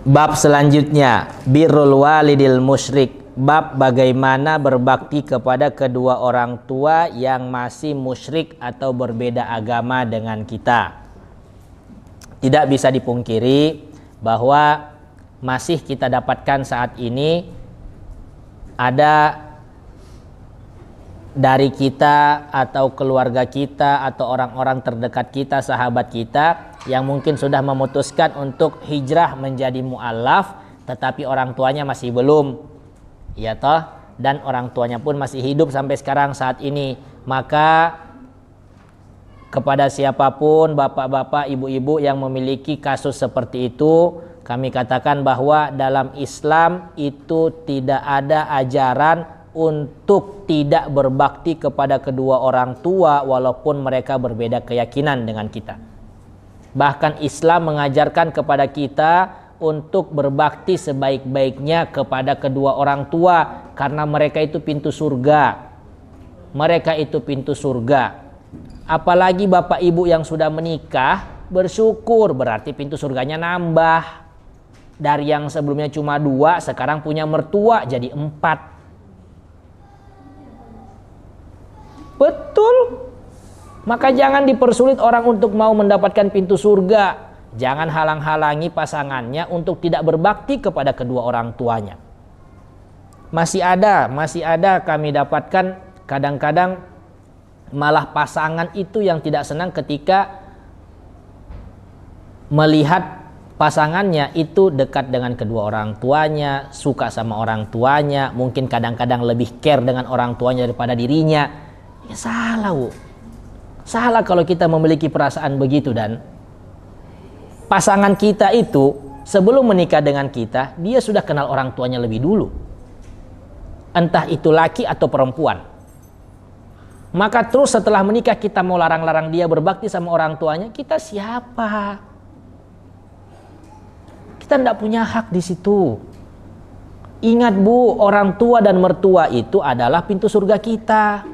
Bab selanjutnya, birrul walidil musyrik. Bab bagaimana berbakti kepada kedua orang tua yang masih musyrik atau berbeda agama dengan kita. Tidak bisa dipungkiri bahwa masih kita dapatkan saat ini ada dari kita atau keluarga kita atau orang-orang terdekat kita, sahabat kita yang mungkin sudah memutuskan untuk hijrah menjadi mu'allaf, tetapi orang tuanya masih belum. Ya toh, dan orang tuanya pun masih hidup sampai sekarang saat ini. Maka kepada siapapun, bapak-bapak, ibu-ibu yang memiliki kasus seperti itu, kami katakan bahwa dalam Islam itu tidak ada ajaran untuk tidak berbakti kepada kedua orang tua walaupun mereka berbeda keyakinan dengan kita. Bahkan Islam mengajarkan kepada kita untuk berbakti sebaik-baiknya kepada kedua orang tua karena mereka itu pintu surga. Apalagi bapak ibu yang sudah menikah, bersyukur, berarti pintu surganya nambah. Dari yang sebelumnya cuma 2, sekarang punya mertua jadi 4. Betul. Maka jangan dipersulit orang untuk mau mendapatkan pintu surga. Jangan halang-halangi pasangannya untuk tidak berbakti kepada kedua orang tuanya. Masih ada kami dapatkan kadang-kadang malah pasangan itu yang tidak senang ketika melihat pasangannya itu dekat dengan kedua orang tuanya, suka sama orang tuanya, mungkin kadang-kadang lebih care dengan orang tuanya daripada dirinya. Ya salah, Bu. Salah kalau kita memiliki perasaan begitu. Dan pasangan kita itu sebelum menikah dengan kita, dia sudah kenal orang tuanya lebih dulu. Entah itu laki atau perempuan. Maka terus setelah menikah kita mau larang-larang dia berbakti sama orang tuanya, kita siapa? Kita tidak punya hak di situ. Ingat, Bu, orang tua dan mertua itu adalah pintu surga kita.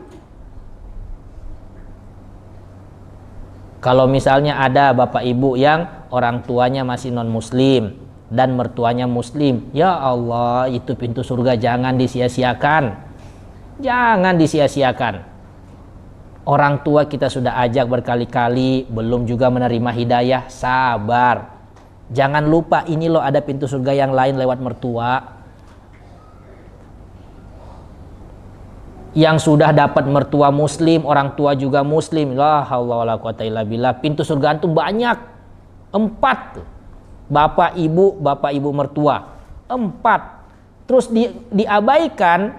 Kalau misalnya ada bapak ibu yang orang tuanya masih non muslim dan mertuanya muslim, ya Allah, itu pintu surga jangan disia-siakan. Jangan disia-siakan. Orang tua kita sudah ajak berkali-kali, belum juga menerima hidayah, sabar. Jangan lupa ini loh ada pintu surga yang lain lewat mertua. Yang sudah dapat mertua muslim, orang tua juga muslim, la haula wala quwata illa billah, pintu surga itu banyak. 4 tuh. Bapak ibu mertua. 4. Terus diabaikan,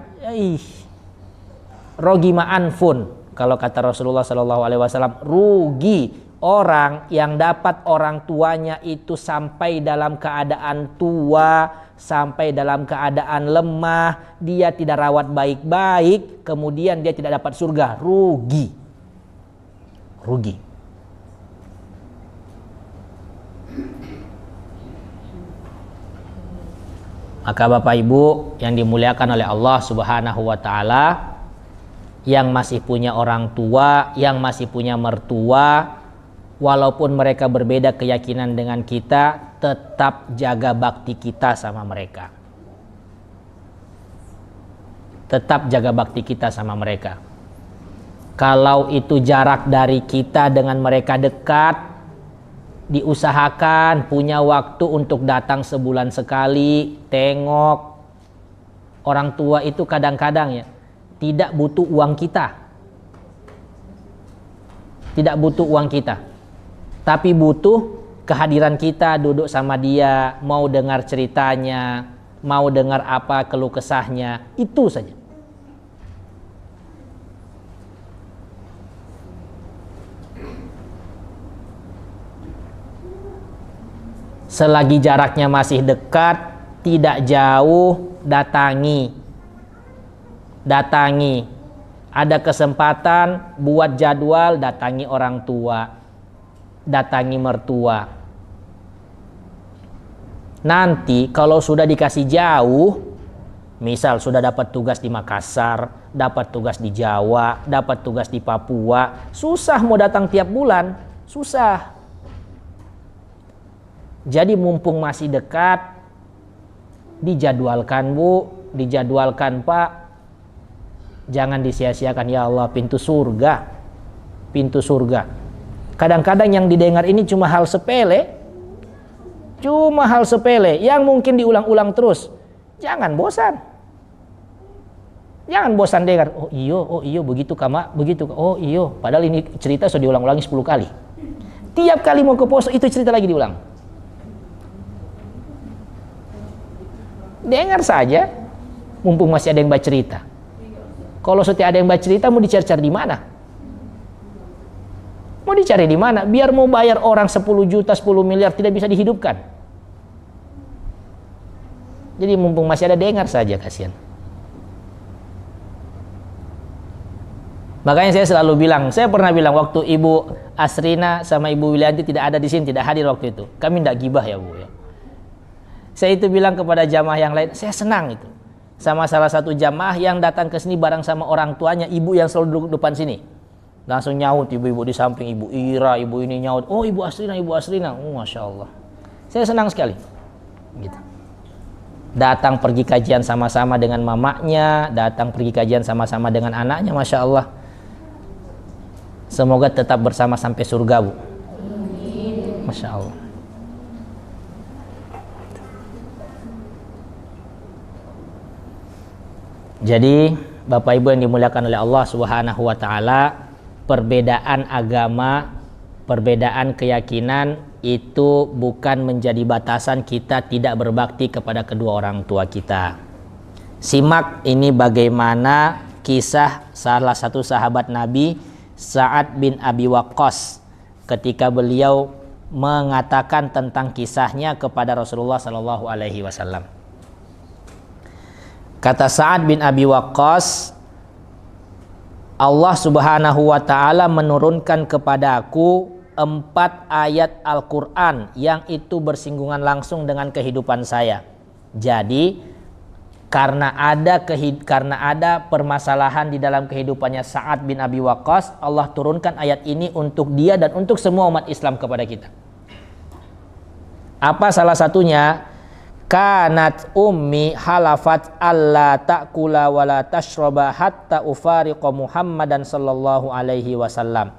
rogi ma'anfun. Kalau kata Rasulullah SAW, rugi orang yang dapat orang tuanya itu sampai dalam keadaan tua, sampai dalam keadaan lemah, dia tidak rawat baik-baik, kemudian dia tidak dapat surga. Rugi. Maka Bapak Ibu yang dimuliakan oleh Allah Subhanahu wa taala, yang masih punya orang tua, yang masih punya mertua, walaupun mereka berbeda keyakinan dengan kita, tetap jaga bakti kita sama mereka. Tetap jaga bakti kita sama mereka. Kalau itu jarak dari kita dengan mereka dekat, diusahakan punya waktu untuk datang sebulan sekali, tengok. Orang tua itu kadang-kadang ya tidak butuh uang kita. Tidak butuh uang kita. Tapi butuh kehadiran kita, duduk sama dia, mau dengar ceritanya, mau dengar apa keluh kesahnya, itu saja. Selagi jaraknya masih dekat, tidak jauh, datangi. Ada kesempatan, buat jadwal, datangi orang tua, datangi mertua. Nanti kalau sudah dikasih jauh, misal sudah dapat tugas di Makassar, dapat tugas di Jawa, dapat tugas di Papua, susah mau datang tiap bulan, susah. Jadi mumpung masih dekat, dijadwalkan Bu, dijadwalkan Pak. Jangan disia-siakan. Ya Allah, pintu surga. Pintu surga. Kadang-kadang yang didengar ini cuma hal sepele. Cuma hal sepele yang mungkin diulang-ulang terus. Jangan bosan. Jangan bosan dengar. Oh iyo begitu Kama, begitu. Oh iyo, padahal ini cerita sudah diulang-ulangi 10 kali. Tiap kali mau ke poso itu cerita lagi diulang. Dengar saja, mumpung masih ada yang baca cerita. Kalau setiap ada yang baca cerita, mau dicari-cari di mana? Mau dicari di mana? Biar mau bayar orang 10 juta, 10 miliar tidak bisa dihidupkan. Jadi mumpung masih ada, dengar saja, kasihan. Makanya saya selalu bilang, saya pernah bilang waktu Ibu Asrina sama Ibu Wilianti tidak ada di sini, tidak hadir waktu itu. Kami tidak gibah ya Bu ya. Saya itu bilang kepada jamaah yang lain, saya senang itu. Sama salah satu jamaah yang datang ke sini bareng sama orang tuanya, ibu yang selalu duduk depan sini. Langsung nyaut ibu-ibu di samping, Ibu Ira, ibu ini nyaut. Oh Ibu Asrina. Oh Masya Allah. Saya senang sekali. Gitu. Datang pergi kajian sama-sama dengan mamanya, datang pergi kajian sama-sama dengan anaknya, Masya Allah. Semoga tetap bersama sampai surga, Bu. Masya Allah. Jadi Bapak Ibu yang dimuliakan oleh Allah Subhanahu wa taala, perbedaan agama, perbedaan keyakinan itu bukan menjadi batasan kita tidak berbakti kepada kedua orang tua kita. Simak ini bagaimana kisah salah satu sahabat Nabi, Sa'ad bin Abi Waqqas, ketika beliau mengatakan tentang kisahnya kepada Rasulullah sallallahu alaihi wasallam. Kata Sa'ad bin Abi Waqqas, Allah Subhanahu wa ta'ala menurunkan kepadaku 4 ayat Al-Quran yang itu bersinggungan langsung dengan kehidupan saya. Jadi karena ada permasalahan di dalam kehidupannya Sa'ad bin Abi Waqqas, Allah turunkan ayat ini untuk dia dan untuk semua umat Islam kepada kita. Apa salah satunya? Kanat ummi halafat alla ta'kula wa la tashraba hatta ufariqa Muhammadan sallallahu alaihi wasallam.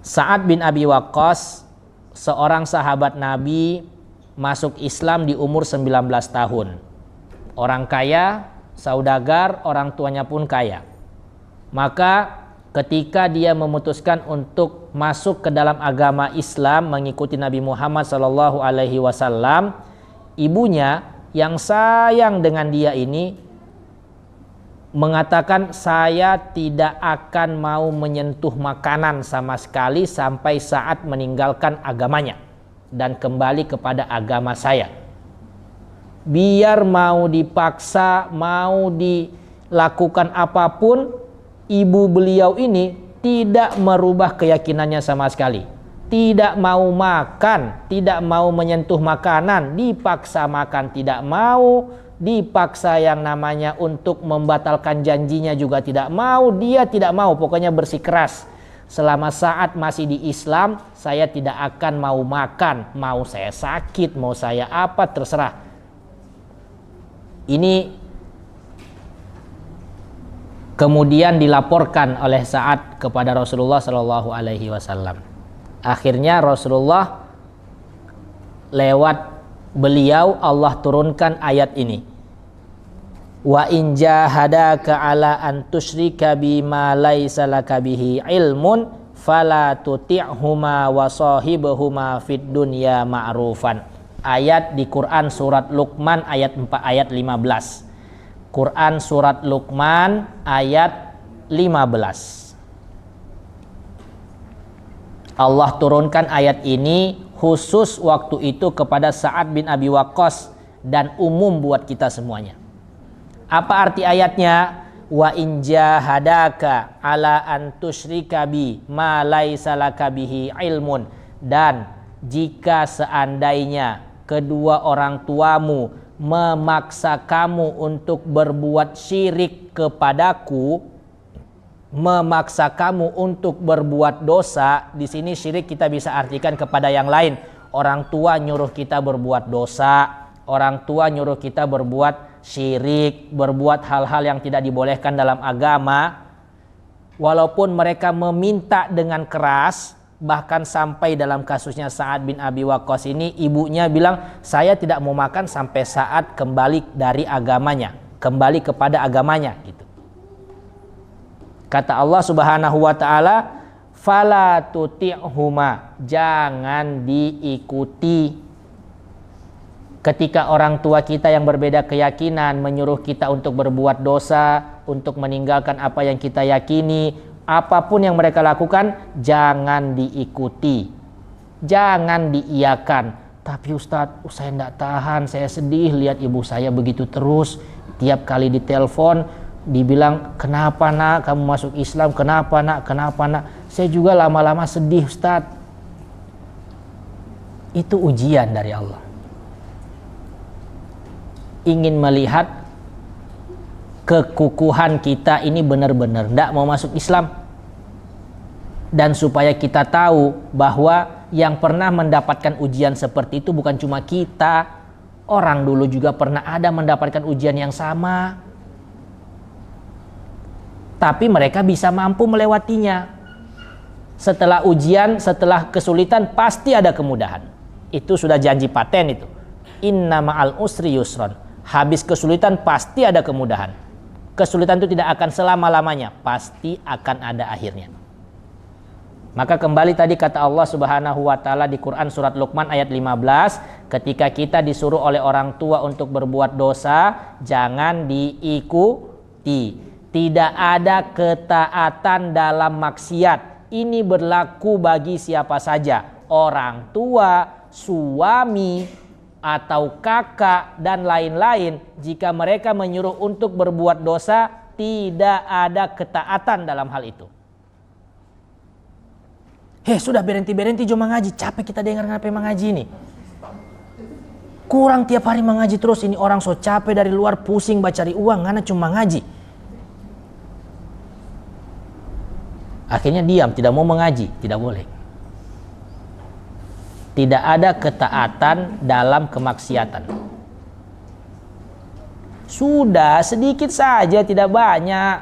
Sa'ad bin Abi Waqqas, seorang sahabat Nabi, masuk Islam di umur 19 tahun. Orang kaya, saudagar, orang tuanya pun kaya. Maka ketika dia memutuskan untuk masuk ke dalam agama Islam, mengikuti Nabi Muhammad sallallahu alaihi wasallam, ibunya yang sayang dengan dia ini mengatakan, saya tidak akan mau menyentuh makanan sama sekali sampai saat meninggalkan agamanya dan kembali kepada agama saya. Biar mau dipaksa, mau dilakukan apapun, ibu beliau ini tidak merubah keyakinannya sama sekali. Tidak mau makan, tidak mau menyentuh makanan, dipaksa makan tidak mau, dipaksa yang namanya untuk membatalkan janjinya juga tidak mau, dia tidak mau, pokoknya bersikeras. Selama saat masih di Islam, saya tidak akan mau makan, mau saya sakit, mau saya apa, terserah. Ini kemudian dilaporkan oleh Sa'ad kepada Rasulullah Shallallahu alaihi wasallam. Akhirnya Rasulullah lewat beliau Allah turunkan ayat ini. Wa in jahadaka ala an tusyrika bima laisa laka bihi ilmun fala tuti'huma wa sahibhuma fid dunya ma'rufan. Ayat di Quran surat Luqman ayat 4 ayat 15. Quran surat Luqman ayat 15. Allah turunkan ayat ini khusus waktu itu kepada Sa'ad bin Abi Waqqas dan umum buat kita semuanya. Apa arti ayatnya? Wa in jahadaka ala an tusyrika bi ma laisa laka bihi ilmun, dan jika seandainya kedua orang tuamu memaksa kamu untuk berbuat syirik kepadaku, memaksa kamu untuk berbuat dosa. Di sini syirik kita bisa artikan kepada yang lain. Orang tua nyuruh kita berbuat dosa, orang tua nyuruh kita berbuat syirik, berbuat hal-hal yang tidak dibolehkan dalam agama. Walaupun mereka meminta dengan keras, bahkan sampai dalam kasusnya Sa'ad bin Abi Waqqas ini, ibunya bilang, saya tidak mau makan sampai saat kembali dari agamanya, kembali kepada agamanya gitu. Kata Allah Subhanahu wa ta'ala, fala tuti'huma, jangan diikuti. Ketika orang tua kita yang berbeda keyakinan menyuruh kita untuk berbuat dosa, untuk meninggalkan apa yang kita yakini, apapun yang mereka lakukan, jangan diikuti, jangan diiyakan. Tapi Ustadz, saya tidak tahan, saya sedih lihat ibu saya begitu terus. Tiap kali ditelepon dibilang, kenapa nak kamu masuk Islam, kenapa nak, kenapa nak. Saya juga lama-lama sedih Ustadz. Itu ujian dari Allah, ingin melihat kekukuhan kita ini benar-benar tidak mau masuk Islam. Dan supaya kita tahu bahwa yang pernah mendapatkan ujian seperti itu bukan cuma kita, orang dulu juga pernah ada mendapatkan ujian yang sama, tapi mereka bisa mampu melewatinya. Setelah ujian, setelah kesulitan pasti ada kemudahan. Itu sudah janji paten itu. Inna ma'al usri yusron. Habis kesulitan pasti ada kemudahan. Kesulitan itu tidak akan selama-lamanya, pasti akan ada akhirnya. Maka kembali tadi kata Allah Subhanahu wa taala di Quran surat Luqman ayat 15, ketika kita disuruh oleh orang tua untuk berbuat dosa, jangan diikuti. Tidak ada ketaatan dalam maksiat. Ini berlaku bagi siapa saja, orang tua, suami, atau kakak dan lain-lain. Jika mereka menyuruh untuk berbuat dosa, tidak ada ketaatan dalam hal itu. Sudah berhenti jom mengaji, capek kita dengar ngapain mengaji ini. Kurang tiap hari mengaji terus, ini orang so capek dari luar, pusing cari uang, ngana cuma ngaji. Akhirnya diam, tidak mau mengaji, tidak boleh. Tidak ada ketaatan dalam kemaksiatan. Sudah sedikit saja, tidak banyak.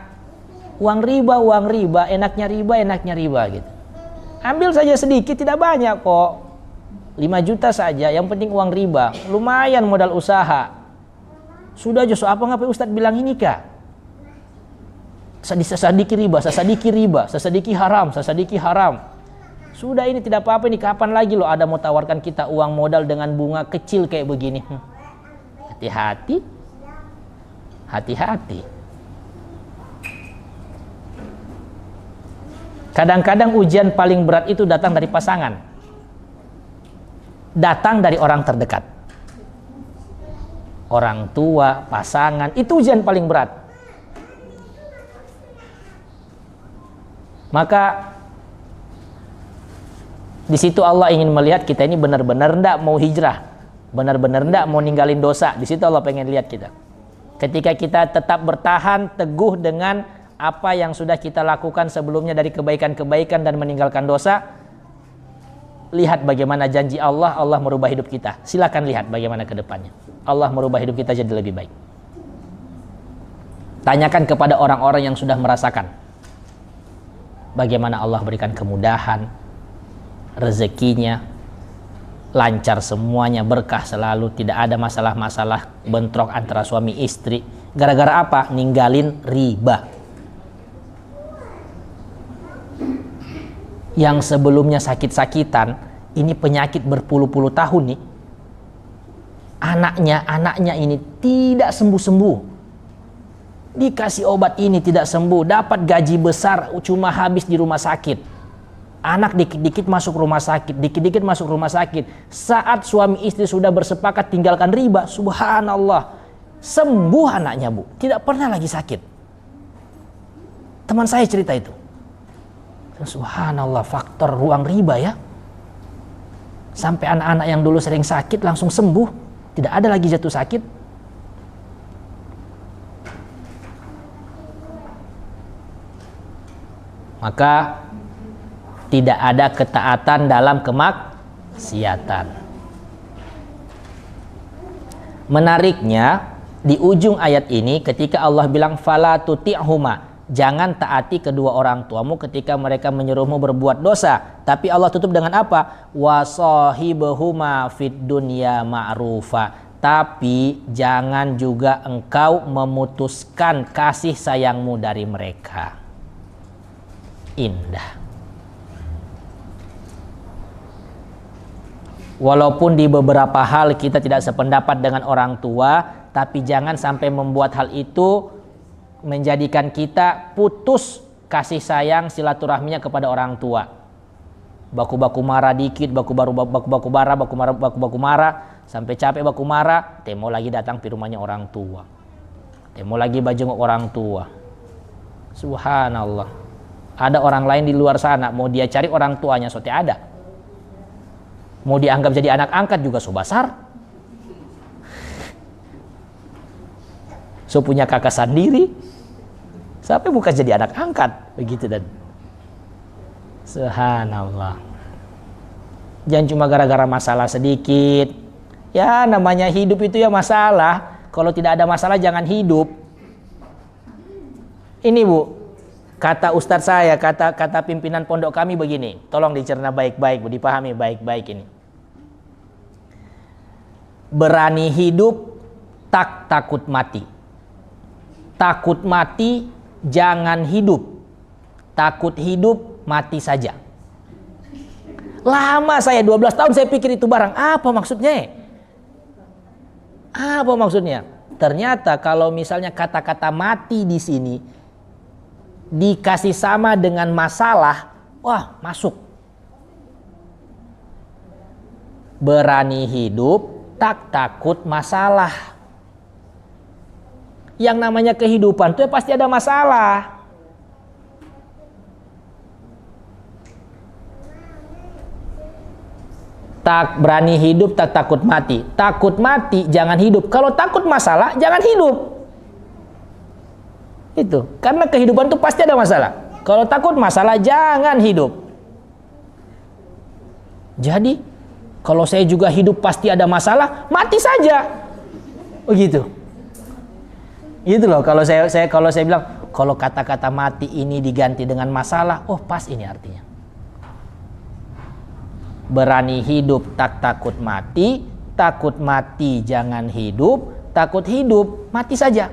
Uang riba, enaknya riba gitu. Ambil saja sedikit, tidak banyak kok. 5 juta saja, yang penting uang riba. Lumayan modal usaha. Sudah Joso, apa ngapain Ustadz bilang ini kah? Sasadiki haram. Sudah, ini tidak apa-apa, ini kapan lagi loh ada mau tawarkan kita uang modal dengan bunga kecil kayak begini. Hati-hati. Kadang-kadang ujian paling berat itu datang dari pasangan. Datang dari orang terdekat. Orang tua, pasangan, itu ujian paling berat. Maka di situ Allah ingin melihat kita ini benar-benar ndak mau hijrah, benar-benar ndak mau ninggalin dosa. Di situ Allah pengen lihat kita. Ketika kita tetap bertahan teguh dengan apa yang sudah kita lakukan sebelumnya dari kebaikan-kebaikan dan meninggalkan dosa, lihat bagaimana janji Allah merubah hidup kita. Silakan lihat bagaimana ke depannya. Allah merubah hidup kita jadi lebih baik. Tanyakan kepada orang-orang yang sudah merasakan bagaimana Allah berikan kemudahan, rezekinya lancar semuanya, berkah selalu, tidak ada masalah-masalah bentrok antara suami istri. Gara-gara apa? Ninggalin riba. Yang sebelumnya sakit-sakitan, ini penyakit berpuluh-puluh tahun nih. Anaknya ini tidak sembuh-sembuh. Dikasih obat ini tidak sembuh, dapat gaji besar cuma habis di rumah sakit. Anak dikit-dikit masuk rumah sakit, Saat suami istri sudah bersepakat tinggalkan riba, subhanallah, sembuh anaknya Bu, tidak pernah lagi sakit. Teman saya cerita itu. Subhanallah, faktor ruang riba ya. Sampai anak-anak yang dulu sering sakit langsung sembuh, tidak ada lagi jatuh sakit. Maka tidak ada ketaatan dalam kemaksiatan. Menariknya di ujung ayat ini ketika Allah bilang fala tuti'huma, jangan taati kedua orang tuamu ketika mereka menyuruhmu berbuat dosa. Tapi Allah tutup dengan apa? Wasahibhuma fid dunya ma'rufa. Tapi jangan juga engkau memutuskan kasih sayangmu dari mereka. Indah. Walaupun di beberapa hal kita tidak sependapat dengan orang tua, tapi jangan sampai membuat hal itu menjadikan kita putus kasih sayang silaturahminya kepada orang tua. Baku-baku marah dikit, baku-baku marah, sampai capek baku marah, temo lagi datang ke rumahnya orang tua. Temo lagi bajenguk orang tua. Subhanallah. Ada orang lain di luar sana, mau dia cari orang tuanya sote ada. Mau dianggap jadi anak angkat juga so basar. So punya kakak sendiri. Sampai bukan jadi anak angkat begitu. Dan subhanallah, jangan cuma gara-gara masalah sedikit. Ya namanya hidup itu ya masalah. Kalau tidak ada masalah jangan hidup. Ini Bu, Kata ustadz saya, kata pimpinan pondok kami begini. Tolong dicerna baik-baik, dipahami baik-baik ini. Berani hidup, tak takut mati. Takut mati, jangan hidup. Takut hidup, mati saja. Lama saya, 12 tahun saya pikir itu barang. Apa maksudnya? Apa maksudnya? Ternyata kalau misalnya kata-kata mati di sini dikasih sama dengan masalah, wah masuk. Berani hidup, tak takut masalah. Yang namanya kehidupan itu ya pasti ada masalah. Tak berani hidup, tak takut mati. Takut mati, jangan hidup. Kalau takut masalah, jangan hidup. Itu, karena kehidupan itu pasti ada masalah. Kalau takut masalah, jangan hidup. Jadi, kalau saya juga hidup pasti ada masalah, mati saja. Begitu. Itu loh. Kalau saya bilang, kalau kata-kata mati ini diganti dengan masalah, oh pas ini artinya. Berani hidup, tak takut mati. Takut mati, jangan hidup. Takut hidup, mati saja.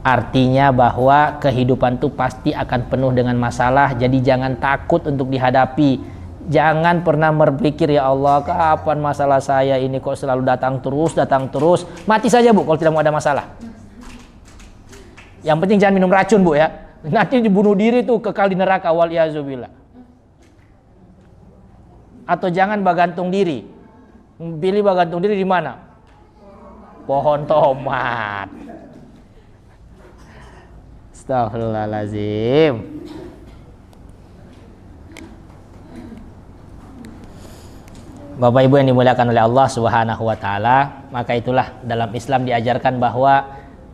Artinya bahwa kehidupan itu pasti akan penuh dengan masalah. Jadi jangan takut untuk dihadapi. Jangan pernah berpikir, ya Allah, kapan masalah saya ini kok selalu datang terus. Mati saja Bu kalau tidak mau ada masalah. Yang penting jangan minum racun Bu ya. Nanti dibunuh diri tuh kekal di neraka, waliyazubillah. Atau jangan bergantung diri. Pilih bergantung diri di mana? Pohon tomat. Astaghfirullahaladzim. Bapak Ibu yang dimuliakan oleh Allah Subhanahu wa taala, maka itulah dalam Islam diajarkan bahwa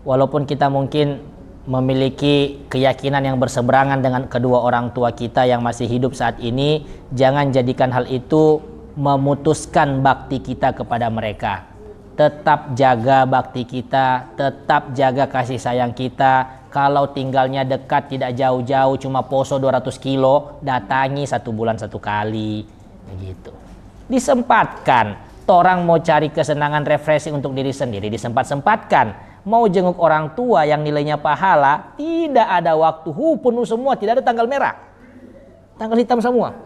walaupun kita mungkin memiliki keyakinan yang berseberangan dengan kedua orang tua kita yang masih hidup saat ini, jangan jadikan hal itu memutuskan bakti kita kepada mereka. Tetap jaga bakti kita, tetap jaga kasih sayang kita. Kalau tinggalnya dekat, tidak jauh-jauh, cuma poso 200 kilo, datangi 1 bulan 1 kali. Begitu. Disempatkan. Orang mau cari kesenangan refreshing untuk diri sendiri, disempat-sempatkan. Mau jenguk orang tua yang nilainya pahala, tidak ada waktu. Penuh semua, tidak ada tanggal merah. Tanggal hitam semua.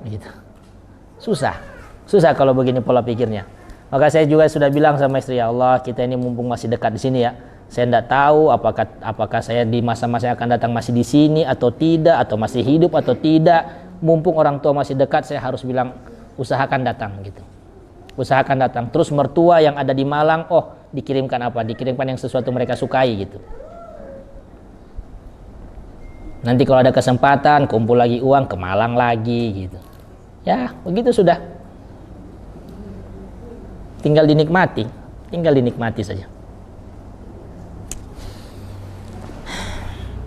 Begitu. Susah kalau begini pola pikirnya. Maka saya juga sudah bilang sama istri, ya Allah, kita ini mumpung masih dekat di sini ya. Saya tidak tahu apakah saya di masa-masa yang akan datang masih di sini atau tidak, atau masih hidup atau tidak. Mumpung orang tua masih dekat, saya harus bilang usahakan datang gitu. Usahakan datang. Terus mertua yang ada di Malang, oh dikirimkan apa? Dikirimkan yang sesuatu mereka sukai gitu. Nanti kalau ada kesempatan kumpul lagi uang ke Malang lagi gitu. Ya begitu sudah. Tinggal dinikmati saja.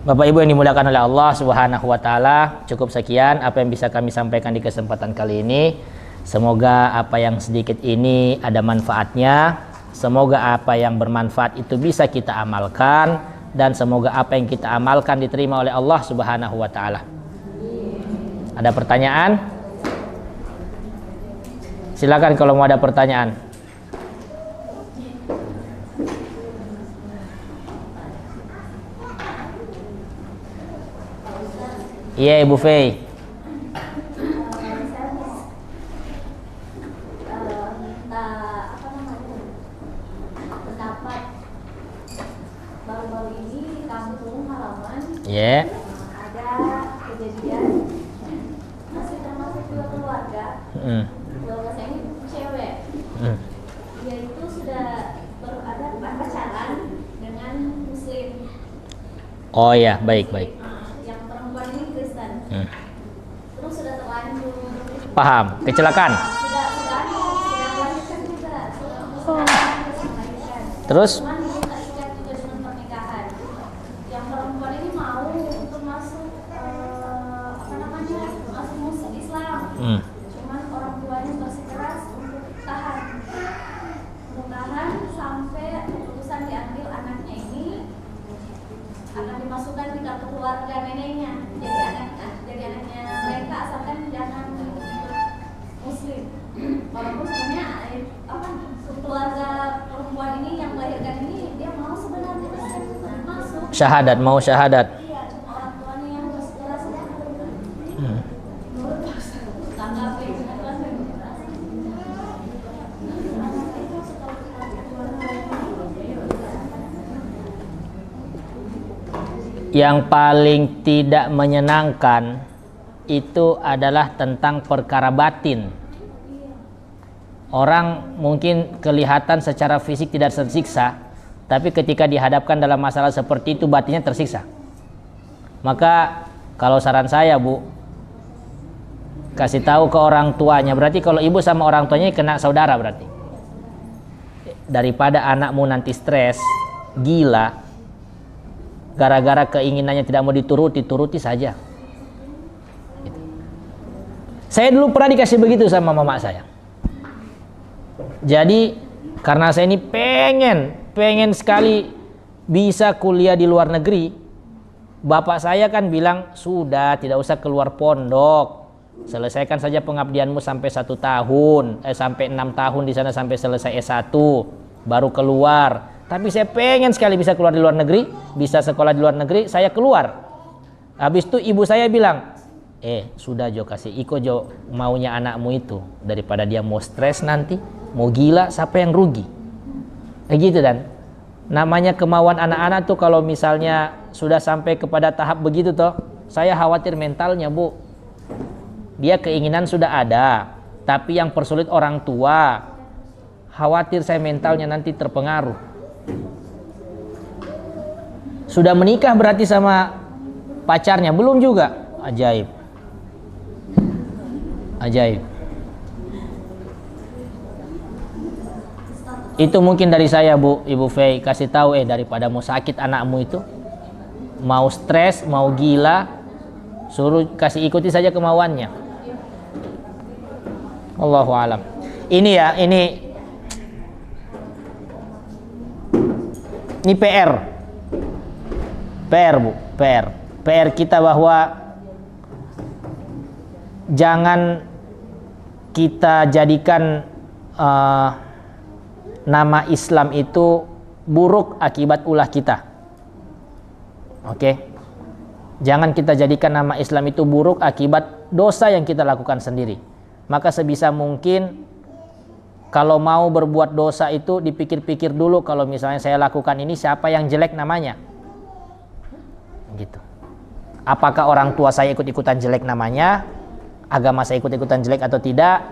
Bapak Ibu yang dimuliakan oleh Allah Subhanahu wa taala, cukup sekian apa yang bisa kami sampaikan di kesempatan kali ini. Semoga apa yang sedikit ini ada manfaatnya. Semoga apa yang bermanfaat itu bisa kita amalkan, dan semoga apa yang kita amalkan diterima oleh Allah Subhanahu wa taala. Ada pertanyaan? Silakan kalau mau ada pertanyaan. Iya, Ibu Fei. Pendapat baru-baru ini di kampung halaman Iya. ada kejadian, masih termasuk juga keluarga. Keluarga saya ini cewek. Dia itu sudah ada pacaran dengan Muslim. Oh ya, baik. Yang perempuan ini Kristen. Terus sudah terlanjur. Paham. Kecelakaan. Sudah melanjutkan juga. Melanjutkan. Terus? Cuman dia tak ikat juga dengan pernikahan. Yang perempuan ini mau untuk masuk masuk Islam. Cuman orang tuanya bersikeras untuk tahan sampai keputusan diambil anaknya. dimasukkan di kartu keluarga neneknya, jadi anaknya mereka asalkan jangan muslim. Walaupun sebenarnya keluarga perempuan ini yang melahirkan ini dia mau sebenarnya masuk. Syahadat, mau syahadat. Iya, cuma orang tuanya yang keras. Tanggapi Yang paling tidak menyenangkan itu adalah tentang perkara batin. Orang mungkin kelihatan secara fisik tidak tersiksa, tapi ketika dihadapkan dalam masalah seperti itu batinnya tersiksa. Maka kalau saran saya, Bu, kasih tahu ke orang tuanya. Berarti kalau ibu sama orang tuanya kena saudara berarti. Daripada anakmu nanti stres, gila, gara-gara keinginannya tidak mau turuti saja. Saya dulu pernah dikasih begitu sama mama saya. Jadi karena saya ini pengen sekali bisa kuliah di luar negeri, bapak saya kan bilang, sudah tidak usah keluar pondok, selesaikan saja pengabdianmu sampai 1 tahun, sampai 6 tahun di sana sampai selesai S1, baru keluar. Tapi saya pengen sekali bisa keluar di luar negeri, bisa sekolah di luar negeri, saya keluar. Habis itu ibu saya bilang, sudah Jo, kasih iko Jo maunya anakmu itu, daripada dia mau stres nanti, mau gila, siapa yang rugi? Gitu dan namanya kemauan anak-anak tuh kalau misalnya sudah sampai kepada tahap begitu toh, saya khawatir mentalnya, Bu. Dia keinginan sudah ada, tapi yang persulit orang tua. Khawatir saya mentalnya nanti terpengaruh. Sudah menikah berarti sama pacarnya? Belum juga. Ajaib. Itu mungkin dari saya, Bu, Ibu Fei, kasih tahu daripada mau sakit anakmu itu, mau stres, mau gila, suruh kasih ikuti saja kemauannya. Allahu alam. Ini PR, Bu, PR kita bahwa jangan kita jadikan nama Islam itu buruk akibat ulah kita. Oke. Jangan kita jadikan nama Islam itu buruk akibat dosa yang kita lakukan sendiri. Maka sebisa mungkin kalau mau berbuat dosa itu dipikir-pikir dulu, kalau misalnya saya lakukan ini siapa yang jelek namanya. Gitu. Apakah orang tua saya ikut-ikutan jelek namanya? Agama saya ikut-ikutan jelek atau tidak?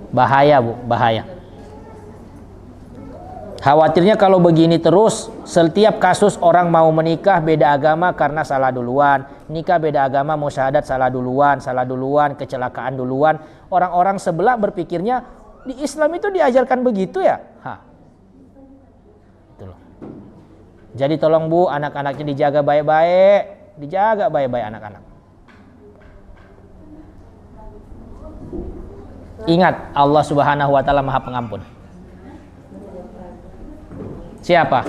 Bahaya, Bu, bahaya. Khawatirnya kalau begini terus, setiap kasus orang mau menikah beda agama karena salah duluan, nikah beda agama mau syahadat salah duluan, kecelakaan duluan. Orang-orang sebelah berpikirnya di Islam itu diajarkan begitu ya. Itu loh. Jadi tolong, Bu, anak-anaknya dijaga baik-baik, anak-anak. Ingat, Allah Subhanahu wa taala Maha Pengampun. Siapa?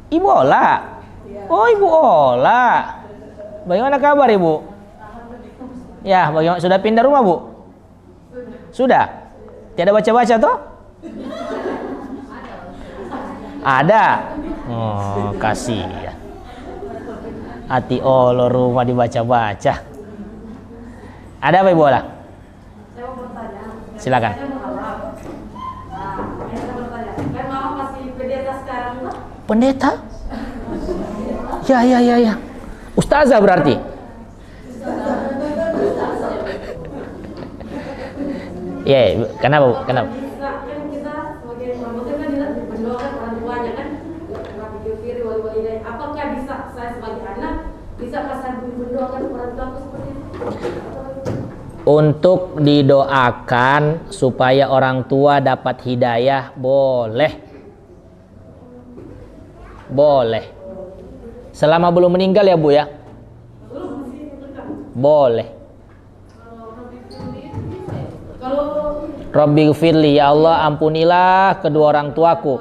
Ibu Ola. Oh, Ibu Ola. Bagaimana kabar, Ibu? Ya, bagaimana? Sudah pindah rumah, Bu? Sudah. Tiada baca-baca toh? Ada. Oh, kasih ya. Hati Allah rumah dibaca-baca. Ada apa, Ibu Ola? Silakan. Pendeta? Ya. Ustazah berarti? Ya, kenapa, Bu? Kenapa? Kan kita sebagai promotor kan kita mendoakan orang tuanya kan, nggak pikir kiri wali-wali. Apakah bisa saya sebagai anak bisa pasang mendoakan orang tuaku seperti itu? Untuk didoakan supaya orang tua dapat hidayah, boleh. Selama belum meninggal ya, Bu ya? Boleh. Rabbighfirli, ya Allah ampunilah kedua orang tuaku.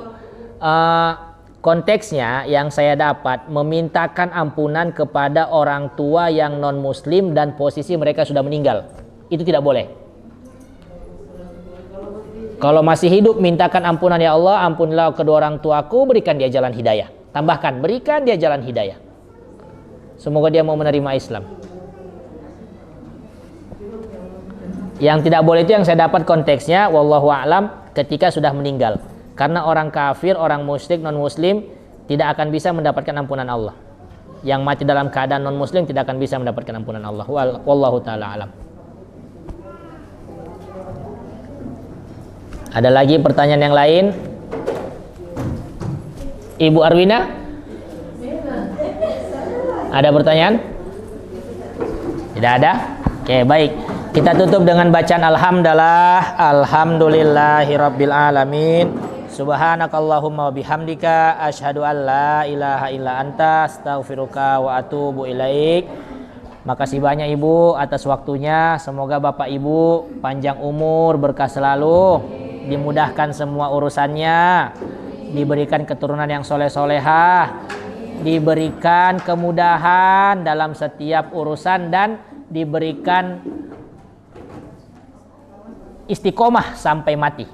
Konteksnya yang saya dapat memintakan ampunan kepada orang tua yang non muslim dan posisi mereka sudah meninggal. Itu tidak boleh. Kalau masih hidup mintakan ampunan, ya Allah ampunilah kedua orang tuaku, berikan dia jalan hidayah. Tambahkan, berikan dia jalan hidayah. Semoga dia mau menerima Islam. Yang tidak boleh itu yang saya dapat konteksnya wallahu a'lam ketika sudah meninggal. Karena orang kafir, orang musyrik, non muslim tidak akan bisa mendapatkan ampunan Allah. Yang mati dalam keadaan non muslim tidak akan bisa mendapatkan ampunan Allah. Wallahu taala alam. Ada lagi pertanyaan yang lain? Ibu Arwina? Ada pertanyaan? Tidak ada? Oke, baik. Kita tutup dengan bacaan alhamdulillah, alhamdulillahirabbil alamin. Subhanakallahumma wa bihamdika asyhadu an la ilaha illa anta astaghfiruka wa atubu ilaik. Makasih banyak Ibu atas waktunya. Semoga Bapak Ibu panjang umur, berkah selalu, dimudahkan semua urusannya, diberikan keturunan yang soleh-solehah, diberikan kemudahan dalam setiap urusan, dan diberikan istiqomah sampai mati.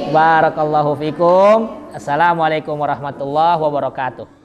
Barakallahu fikum. Assalamualaikum warahmatullahi wabarakatuh.